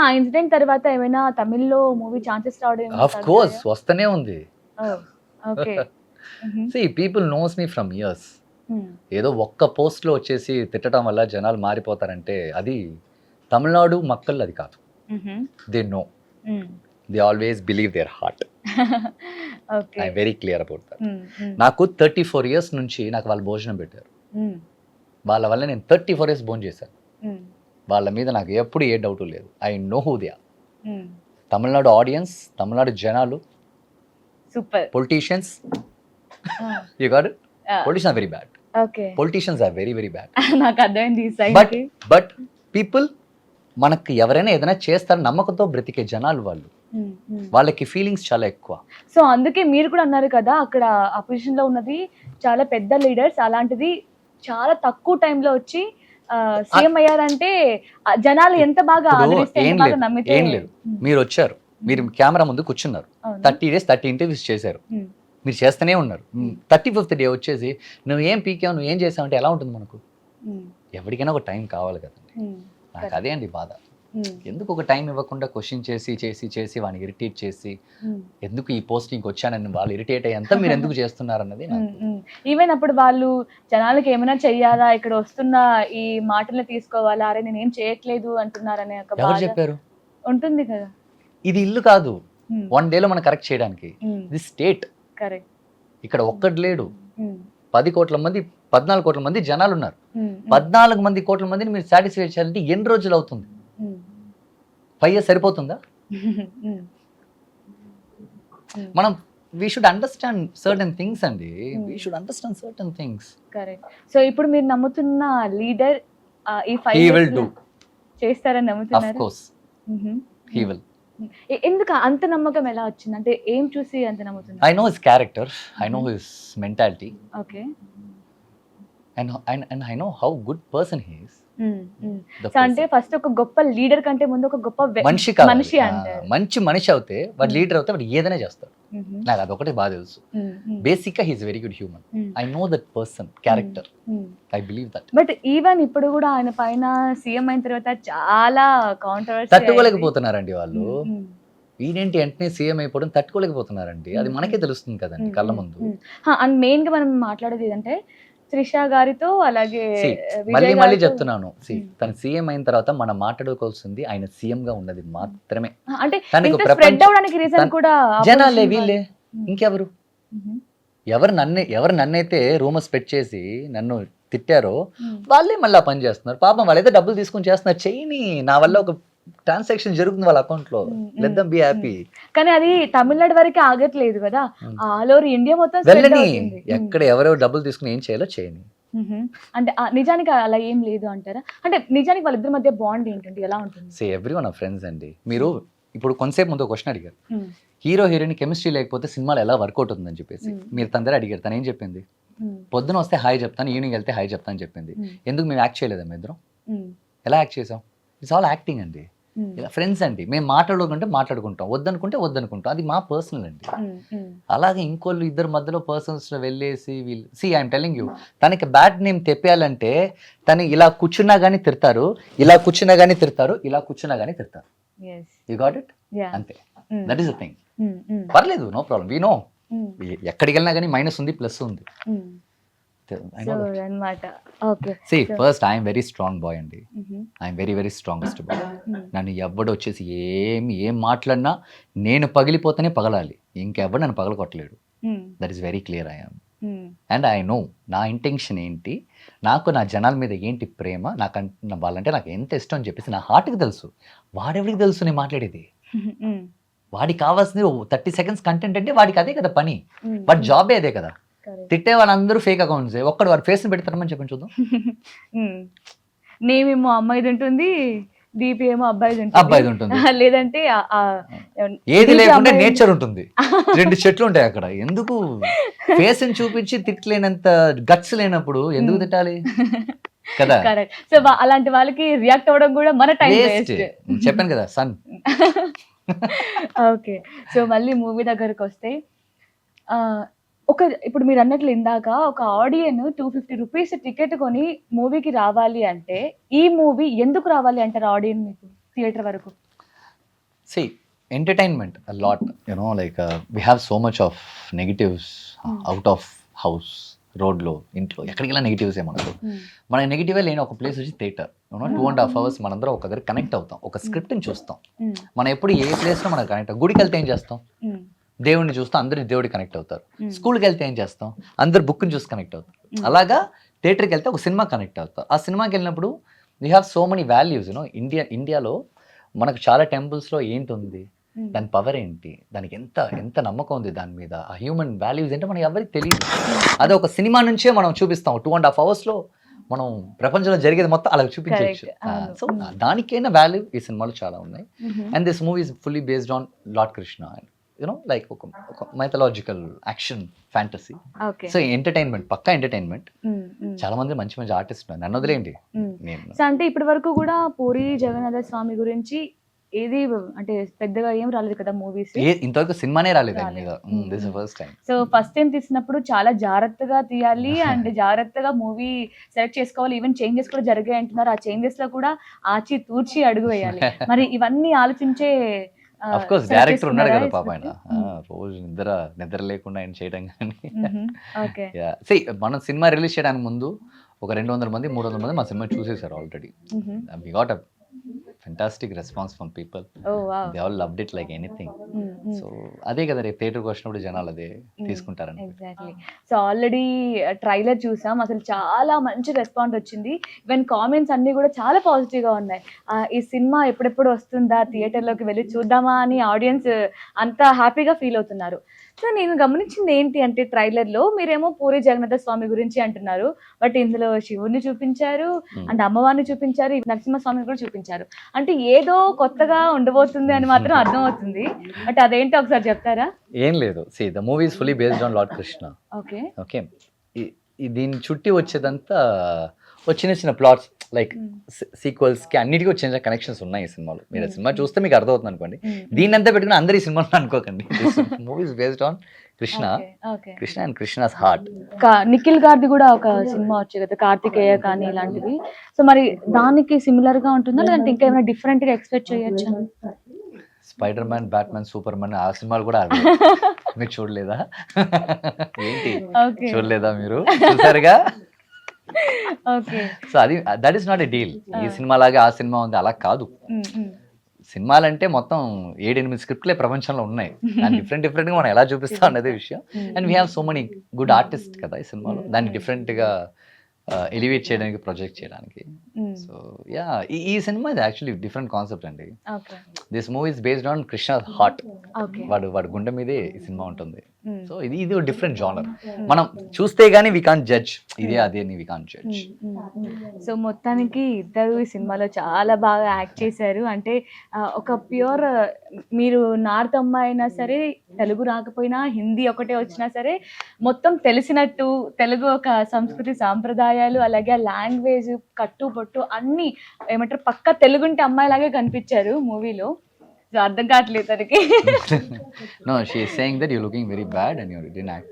ఆ ఇన్సిడెంట్ తర్వాత ఏమైనా తమిళ్లో మూవీ ఛాన్సెస్ రావడం?
ఆఫ్ కోర్స్ వస్తూనే ఉంది.
Okay.
See, people knows me from years. ఏదో ఒక్క పోస్ట్లో వచ్చేసి తిట్టడం వల్ల జనాలు మారిపోతారంటే అది తమిళనాడు మక్కలు అది కాదు. They know, they always believe their heart.
Okay.
I very clear about that. నాకు 34 years నుంచి నాకు వాళ్ళు భోజనం పెట్టారు. వాళ్ళ వల్ల నేను 34 years భోజనం చేశాను. వాళ్ళ మీద నాకు ఎప్పుడు ఏ డౌట్ లేదు. I know who they are. Tamil Nadu audience, Tamil Nadu జనాలు,
super.
Politicians, you got it. Politicians are very bad.
Okay.
Politicians are very very bad.
నాకు అర్థమైంది ఈ
బట్
సైడ్.
బట్ పీపుల్ మనకి ఎవరైనా ఏదైనా చేస్తారు నమ్మకంతో బ్రతికే జనాలు వాళ్ళు. వాళ్ళకి ఫీలింగ్స్ చాలా ఎక్కువ.
సో అందుకే మీరు కూడా అన్నారు కదా, అక్కడ అపోజిషన్ లో ఉన్నది చాలా పెద్ద లీడర్స్, అలాంటిది చాలా తక్కువ టైంలో వచ్చి సీఎం అయ్యారంటే జనాలు ఎంత బాగా
ఇప్పుడు
ఆదరిస్తే, ఎంత
ఏం
బాగా
లేదు,
నమ్మితే.
ఏం లేదు. మీరు వచ్చారు, మీరు కెమెరా ముందు కూర్చున్నారు,
అవును.
30 days 30 interviews చేశారు, మీరు చేస్తూనే ఉన్నారు. 35th day వచ్చేసి నువ్వు ఏం పీకావు, నువ్వు ఏం చేసావు అంటే ఎలా ఉంటుంది మనకు? ఎవరికైనా ఒక టైం కావాలి కదండి. నాకు అదే అండి బాధ. ఎందుకు ఒక టైం ఇవ్వకుండా క్వశ్చన్ చేసి చేసి చేసి వాడిని ఇరిటేట్ చేసి ఎందుకు ఈ పోస్టింగ్ వచ్చానని వాళ్ళు ఇరిటేట్ అయ్యేంత మీరు ఎందుకు చేస్తున్నారు అన్నది
ఈవెన్ అప్పుడు వాళ్ళు జనాలకి ఏమైనా చెయ్యాలా, ఇక్కడ వస్తున్న ఈ మాటలు తీసుకోవాలా, అరే నేను ఏం చేయట్లేదు అంటున్నారనే ఒక
ఎవరు
బాధ
చెప్పారు?
ఉంటుంది కదా.
ఇది ఇల్లు కాదు 1 day లో మనం కరెక్ట్ చేయడానికి. ఇది స్టేట్.
కరెక్ట్.
ఇక్కడ ఒక్కటి లేడు, 10 కోట్ల మంది 14 కోట్ల మంది జనాలు ఉన్నారు. 14 కోట్ల మందిని మీరు సాటిస్ఫై చేయాలంటే ఎన్ని రోజులు అవుతుంది? 5 years సరిపోతుందా? మనం we should understand certain things అండి. We should understand certain things.
Correct. So ఇప్పుడు మీరు నమ్ముతున్న లీడర్ ఈ 5
He will
years
do.
చేస్తారని
Of
నమ్ముతున్నారు?
course, he will.
ఎందుకు అంత నమ్మకం ఎలా వచ్చింది? అంటే ఏం చూసి అంత నమ్ముతున్నారు?
I know his character, I know his mentality,
okay.
and I know how good person he is. The
so అంటే ఫస్ట్ ఒక గొప్ప లీడర్ కంటే ముందు ఒక గొప్ప
మనిషి కావాలి.
మనిషి అంటారు.
మంచి మనిషి అవుతే వాడు లీడర్ అవుతే వాడు ఏదైనా చేస్తాడు. నాకు అదొకటే బాగా తెలుసు. బేసిక్ గా he's very good human. I know that person character. I believe that.
But even ఇప్పుడు కూడా ఆయన పైన సీఎం అయిన తర్వాత చాలా కాంట్రవర్సీ
తట్టుకోలేకపోతున్నారండి వాళ్ళు. వీడేంటి వెంటనే సీఎం అయిపోవడం తట్టుకోలేకపోతున్నారండి. అది మనకే తెలుస్తుంది కదండి కళ్ళ ముందు.
అండ్ మెయిన్ గా మనం మాట్లాడేది ఏంటంటే త్రిష గారితో అలాగే
మళ్ళీ మళ్ళీ చెప్తున్నాను, తను సీఎం అయిన తర్వాత మనం మాట్లాడుకోవాల్సింది ఆయన సీఎం గా ఉన్నది మాత్రమే.
అంటే
తనకు
ఇంత స్ప్రెడ్ అవడానికి రీజన్ కూడా
జనాలే, వీళ్ళే, ఇంకెవరు? ఎవరు నన్నైతే రూమర్ స్ప్రెడ్ చేసి నన్ను తిట్టారో వాళ్ళే మళ్ళీ ఆ పని చేస్తున్నారు. పాపం వాళ్ళైతే డబ్బులు తీసుకొని చేస్తున్నారు. చేయని, నా వల్ల ఒక ట్రాన్సాక్షన్ జరుగుతుంది వాళ్ళ అకౌంట్ లో, లెట్ దెం బి హ్యాపీ.
కానీ అది తమిళనాడు వరకే ఆగట్లేదు కదా, ఆల్ ఓవర్ ఇండియా మొత్తం spread
వెళ్ళని,
అవుతుంది.
ఎక్కడ ఎవరెవరు డబ్బులు తీసుకుని ఏం చేయాలో చేయని.
అంటే నిజానికి అలా ఏం లేదు అంటారా? అంటే నిజానికి వాళ్ళిద్దరి మధ్య బాండ్ ఏంటంటే ఎలా ఉంటుంది?
సే ఎవ్రీ వన్ ఆఫ్ ఫ్రెండ్స్ అండి. మీరు ఇప్పుడు కొంతసేపు ముందు క్వశ్చన్ అడిగారు, హీరో హీరోయిన్ కెమిస్ట్రీ లేకపోతే సినిమాలు ఎలా వర్కౌట్ అవుతుందని చెప్పేసి. మీరు తన అడిగారు, తను ఏం చెప్పింది? పొద్దున వస్తే హాయ్ చెప్తాను, ఈవినింగ్ వెళ్తే హాయ్ చెప్తాను చెప్పింది. ఎందుకు మేము యాక్ట్ చేయలేదా? మేము ఇద్దరం ఎలా యాక్ట్ చేసాం? ఇట్స్ ఆల్ యాక్టింగ్ అండి. ఇలా ఫ్రెండ్స్ అండి, మేము మాట్లాడుకుంటే మాట్లాడుకుంటాం, వద్దనుకుంటే వద్దనుకుంటాం, అది మా పర్సనల్ అండి. అలాగే ఇంకోళ్ళు ఇద్దరు మధ్యలో పర్సన్స్ లో వెళ్ళేసి వీళ్ళు ఐఎమ్ టెలింగ్ యూ, తనకి బ్యాడ్ నేమ్ తెప్పేయాలంటే తను ఇలా కూర్చున్నా గానీ తిడతారు, ఇలా కూర్చున్నా గానీ తిడతారు, ఇలా కూర్చున్నా గానీ తిడతారు. You got it? అంతే, దట్ ఈస్ ద థింగ్. పర్లేదు, నో ప్రాబ్లం, వీ నో. ఎక్కడికి వెళ్ళినా కానీ మైనస్ ఉంది, ప్లస్ ఉంది. First I'm very strong boy అండి. I'm very very strongest boy. నన్ను ఎవడు వచ్చేసి ఏం మాట్లాడినా నేను పగిలిపోతేనే పగలాలి, ఇంకెవ్వడు నన్ను పగలకొట్టలేడు. That is very clear I am. And I know నా ఇంటెన్షన్ ఏంటి, నాకు నా జనాల మీద ఏంటి ప్రేమ, వాళ్ళంటే నాకు ఎంత ఇష్టం అని చెప్పేసి నా హార్ట్కి తెలుసు. వాడెవడికి తెలుసు నేను మాట్లాడేది? వాడికి కావాల్సింది 30 seconds కంటెంట్ అంటే వాడికి అదే కదా పని, వాడి జాబే అదే కదా. తిట్టే వాళ్ళందరూ ఫేక్ అకౌంట్స్, ఒక్కడు వాడి ఫేస్ ని పెడతారమని చెప్పండి చూద్దాం.
నేమేమో అమ్మాయిది ఉంటుంది, దీపి ఏమో అబ్బాయిది
ఉంటుంది.
లేదంటే
ఏది లేకుండా నేచర్ ఉంటుంది, 2 చెట్లు ఉంటాయి అక్కడ. ఎందుకు ఫేస్ ని చూపించి తిట్టలేనంత గట్స్ లేనప్పుడు ఎందుకు తిట్టాలి కదా?
సో అలాంటి వాళ్ళకి రియాక్ట్ అవ్వడం కూడా మన టైం వేస్ట్.
చెప్పాను కదా సన్.
ఓకే, సో మళ్ళీ మూవీ దగ్గరకు వస్తే ఇప్పుడు మీరు అన్నట్లు ఇందాక ఒక ఆడియన్ 250 రూపీస్ టికెట్ కొని మూవీకి రావాలి అంటే ఈ మూవీ ఎందుకు రావాలి అంటారు ఆడియన్ మీకు థియేటర్ వరకు?
See, entertainment a lot, like we have so much of negatives out of house, రోడ్లో ఇంట్లో ఎక్కడికి వెళ్ళినా నెగిటివ్సే మనకు. మన నెగిటివ్ లేని ఒక ప్లేస్ వచ్చి థియేటర్. 2.5 hours మనందరం ఒక దగ్గర కనెక్ట్ అవుతాం, ఒక స్క్రిప్ట్ని చూస్తాం. మనం ఎప్పుడు ఏ ప్లేస్లో మనం కనెక్ట్ గుడికి వెళ్తే ఏం చేస్తాం, దేవుడిని చూస్తాం, అందరూ దేవుడికి కనెక్ట్ అవుతారు. స్కూల్కి వెళ్తే ఏం చేస్తాం, అందరు బుక్ని చూసి కనెక్ట్ అవుతారు. అలాగా థియేటర్కి వెళ్తే ఒక సినిమా కనెక్ట్ అవుతారు. ఆ సినిమాకి వెళ్ళినప్పుడు we have so many values. ఇండియాలో మనకు చాలా టెంపుల్స్లో ఏంటి ఉంది, దాని పవర్ ఏంటి, దానికి ఎంత ఎంత నమ్మకం ఉంది దాని మీద, ఆ హ్యూమన్ వాల్యూస్ ఏంటో మనకి ఎవరికి తెలియదు. అదే ఒక సినిమా నుంచే మనం చూపిస్తాం. 2.5 hours మనం ప్రపంచంలో జరిగేది మొత్తం అలా చూపించవచ్చు. సో దానికైనా వాల్యూ ఈ సినిమాలో చాలా ఉన్నాయి. And this movie is fully based on lord Krishna, like ఒక mythological action fantasy. So entertainment, పక్కా ఎంటర్టైన్మెంట్. చాలా మంది మంచి మంచి ఆర్టిస్ట్ ఉన్నారు, నన్ను వదిలేండి. నేను
అంటే ఇప్పటి వరకు కూడా పూరి జగన్నాథ స్వామి గురించి ఏది అంటే పెద్దగా ఏం రాలేదు కదా మూవీస్,
ఇంతవరకు సినిమానే రాలేదు దాని మీద. This is first time.
So first time తీసినప్పుడు చాలా జాగ్రత్తగా తీయాలి అండ్ జాగ్రత్తగా మూవీ సెలెక్ట్ చేసుకోవాలి. ఈవెన్ చేంజెస్ కూడా జరిగాయి అంటున్నారు. ఆ చేంజెస్ లో కూడా ఆచి తూర్చి అడుగు వేయాలి. మరి ఇవన్నీ ఆలోచించే
అఫ్ కోర్స్ డైరెక్టర్ ఉన్నాడు కదా పాప, ఆయన రోజు నిద్ర లేకుండా ఆయన చేయడం కానీ. మనం సినిమా రిలీజ్ చేయడానికి ముందు ఒక 200 మంది 300 మంది మా సినిమా చూసేసారు already. We got a fantastic response from people. They all loved it like anything. So అదే కదా రేపు థియేటర్కి వచ్చినప్పుడు జనాలు అదే తీసుకుంటారని.
ఎగ్జాక్ట్లీ. సో ఆల్రెడీ ట్రైలర్ చూసాం, అసలు చాలా మంచి రెస్పాన్స్ వచ్చింది. ఈవెన్ కామెంట్స్ అన్ని కూడా చాలా పాజిటివ్ గా ఉన్నాయి. ఈ సినిమా ఎప్పుడెప్పుడు వస్తుందా, థియేటర్లోకి వెళ్ళి చూద్దామా అని ఆడియన్స్ అంతా హ్యాపీగా ఫీల్ అవుతున్నారు. సో నేను గమనించింది ఏంటి అంటే ట్రైలర్లో మీరేమో పూరి జగన్నాథ స్వామి గురించి అంటున్నారు, బట్ ఇందులో శివుని చూపించారు అండ్ అమ్మవారిని చూపించారు, నరసింహస్వామిని కూడా చూపించారు. అంటే ఏదో కొత్తగా ఉండబోతుంది అని మాత్రం అర్థమవుతుంది. బట్ అదేంటో ఒకసారి చెప్తారా?
ఏం లేదు, see the movie is fully based on lord Krishna.
Okay
okay. దీన్ని చుట్టి వచ్చేదంతా చిన్న చిన్న ప్లాట్స్ లైక్ సీక్వెల్స్ కి అన్నిటికీ చిన్న కనెక్షన్స్ ఉన్నాయి ఈ సినిమాలో. మీరు సినిమా చూస్తే మీకు అర్థమవుతుంది అనుకోండి. దీన్ని అంతా పెట్టుకుని అందరు ఈ సినిమాలో అనుకోకండి. Movie is based on Krishna and Krishna's heart.
Nikhil గారిది కూడా ఒక సినిమా వచ్చే కదా, కార్తికేయ కానీ ఇలాంటివి. సో మరి దానికి సిమిలర్ గా ఉంటుందా, లేదంటే ఇంకా ఏమైనా డిఫరెంట్ గా ఎక్స్పెక్ట్ చేయొచ్చా?
Spider man, Batman, super man ఆ సినిమాలు కూడా మీరు చూడలేదా? ఏంటి చూడలేదా మీరు? చూసారుగా. సో అది that is not a deal. ఈ సినిమా లాగా ఆ సినిమా ఉంది అలా కాదు. సినిమాలంటే మొత్తం 7-8 స్క్రిప్ట్లే ప్రపంచంలో ఉన్నాయి. దాన్ని డిఫరెంట్ గా మనం ఎలా చూపిస్తాం అనేది విషయం. And we have so many good artist కదా ఈ సినిమాలో, దాన్ని డిఫరెంట్ గా ఎలివేట్ చేయడానికి, ప్రొజెక్ట్ చేయడానికి. సో యా, ఈ సినిమా ఇది యాక్చువల్లీ డిఫరెంట్ కాన్సెప్ట్ అండి. This movie is based on Krishna heart. వాడు గుండె మీదే ఈ సినిమా ఉంటుంది. సో ఇది డిఫరెంట్ జానర్. మనం చూస్తే గానీ వి కాంట్ జడ్జ్, ఇదే అదే అని వి కాంట్ జడ్జ్.
సో మొత్తానికి ఇద్దరు ఈ సినిమాలో చాలా బాగా యాక్ట్ చేశారు. అంటే ఒక ప్యూర్, మీరు నార్త్ అమ్మాయి అయినా సరే, తెలుగు రాకపోయినా హిందీ ఒకటే వచ్చినా సరే మొత్తం తెలిసినట్టు, తెలుగు ఒక సంస్కృతి సాంప్రదాయాలు అలాగే లాంగ్వేజ్ కట్టుబొట్టు అన్ని ఏమంటారు పక్క తెలుగుంటే అమ్మాయిలాగే కనిపించారు మూవీలో. సో అర్థం కావట్లేదు తనకి.
No, she is saying that you're looking very bad and you didn't act.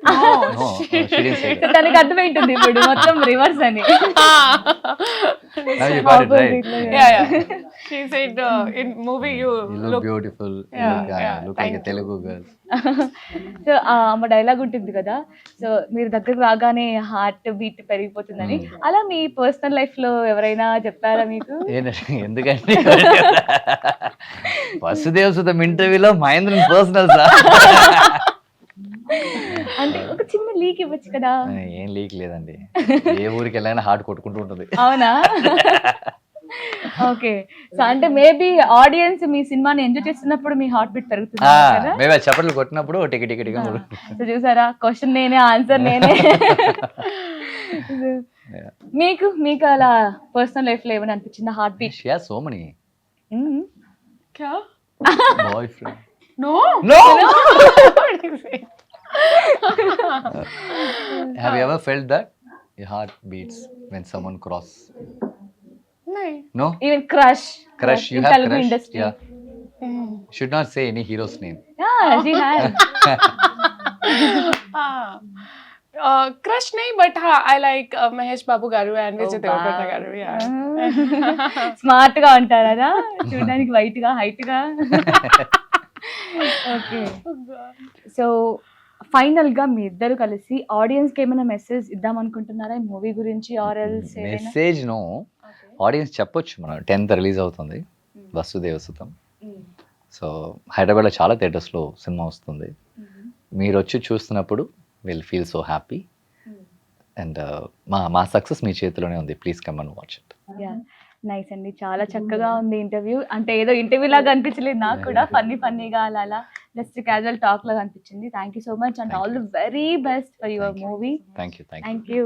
No, she didn't say that.
తనకి అర్థమైంటుంది ఇప్పుడు మొత్తం రివర్స్ అని.
Now you got it right.
Yeah. She said in movie you
look beautiful. Look like a Telugu girl.
So ఆమె డైలాగ్ ఉంటుంది కదా, సో మీరు దగ్గరకు రాగానే హార్ట్ బీట్ పెరిగిపోతుందని. అలా మీ పర్సనల్ లైఫ్ లో ఎవరైనా చెప్పారా మీకు?
ఎందుకంటే వసుదేవ్ సుతం ఇంటర్వ్యూలో మహేంద్రన్ పర్సనల్
అంటే ఒక చిన్న లీక్ ఇవ్వచ్చు కదా.
ఏం లీక్ లేదండి, ఏ ఊరికి వెళ్ళైనా హార్ట్ కొట్టుకుంటూ ఉంటుంది.
అవునా? ఓకే. సో అంటే మేబీ ఆడియన్స్ మీ సినిమాని ఎంజాయ్ చేస్తున్నప్పుడు మీ హార్ట్ బీట్ పెరుగుతుంది కదా.
మేబీ చప్పట్లు కొట్టినప్పుడు టికెట్.
సో చూసారా, క్వశ్చన్ నేనే, ఆన్సర్ నేనే. మీకు అలా పర్సనల్ లైఫ్ లో ఏమైనా అనిపించింది heart beat?
Yeah, so many.
क्या?
Boyfriend.
No.
Have you ever felt that your heart beats when someone cross?
नहीं.
No?
Even crush
You
in
have
Telugu
crush?
industry.
Yeah. Should not say any hero's name.
Yeah, she has.
Crush नहीं, but हाँ, I like Mahesh Babu garu and Vijay Deverakonda garu. Yeah.
Smart గా ఉంటారా, చూడడానికి వైట్ గా, హైట్ గా. ఓకే. సో ఫైనల్ గా మీ ఇద్దరు కలిసి ఆడియన్స్ కి ఏమైనా మెసేజ్ ఇద్దాం అనుకుంటున్నారా ఈ మూవీ గురించి or else
message no, audience చెప్పొచ్చు. మనం 10th రిలీజ్ అవుతుంది వసుదేవసుతం. సో హైదరాబాద్లో చాలా థియేటర్స్లో సినిమా వస్తుంది. మీరు వచ్చి చూస్తున్నప్పుడు will feel so happy. And మా సక్సెస్ మీ చేతిలోనే ఉంది. Please come and watch it.
Nice అండి, చాలా చక్కగా ఉంది ఇంటర్వ్యూ. అంటే ఏదో ఇంటర్వ్యూ లాగా అనిపించలేదు నాకు కూడా, ఫన్నీగా అలా జస్ట్ క్యాజువల్ టాక్ లాగా అనిపించింది. Thank you so much and all the very best for your movie.
Thank you.
Thank you.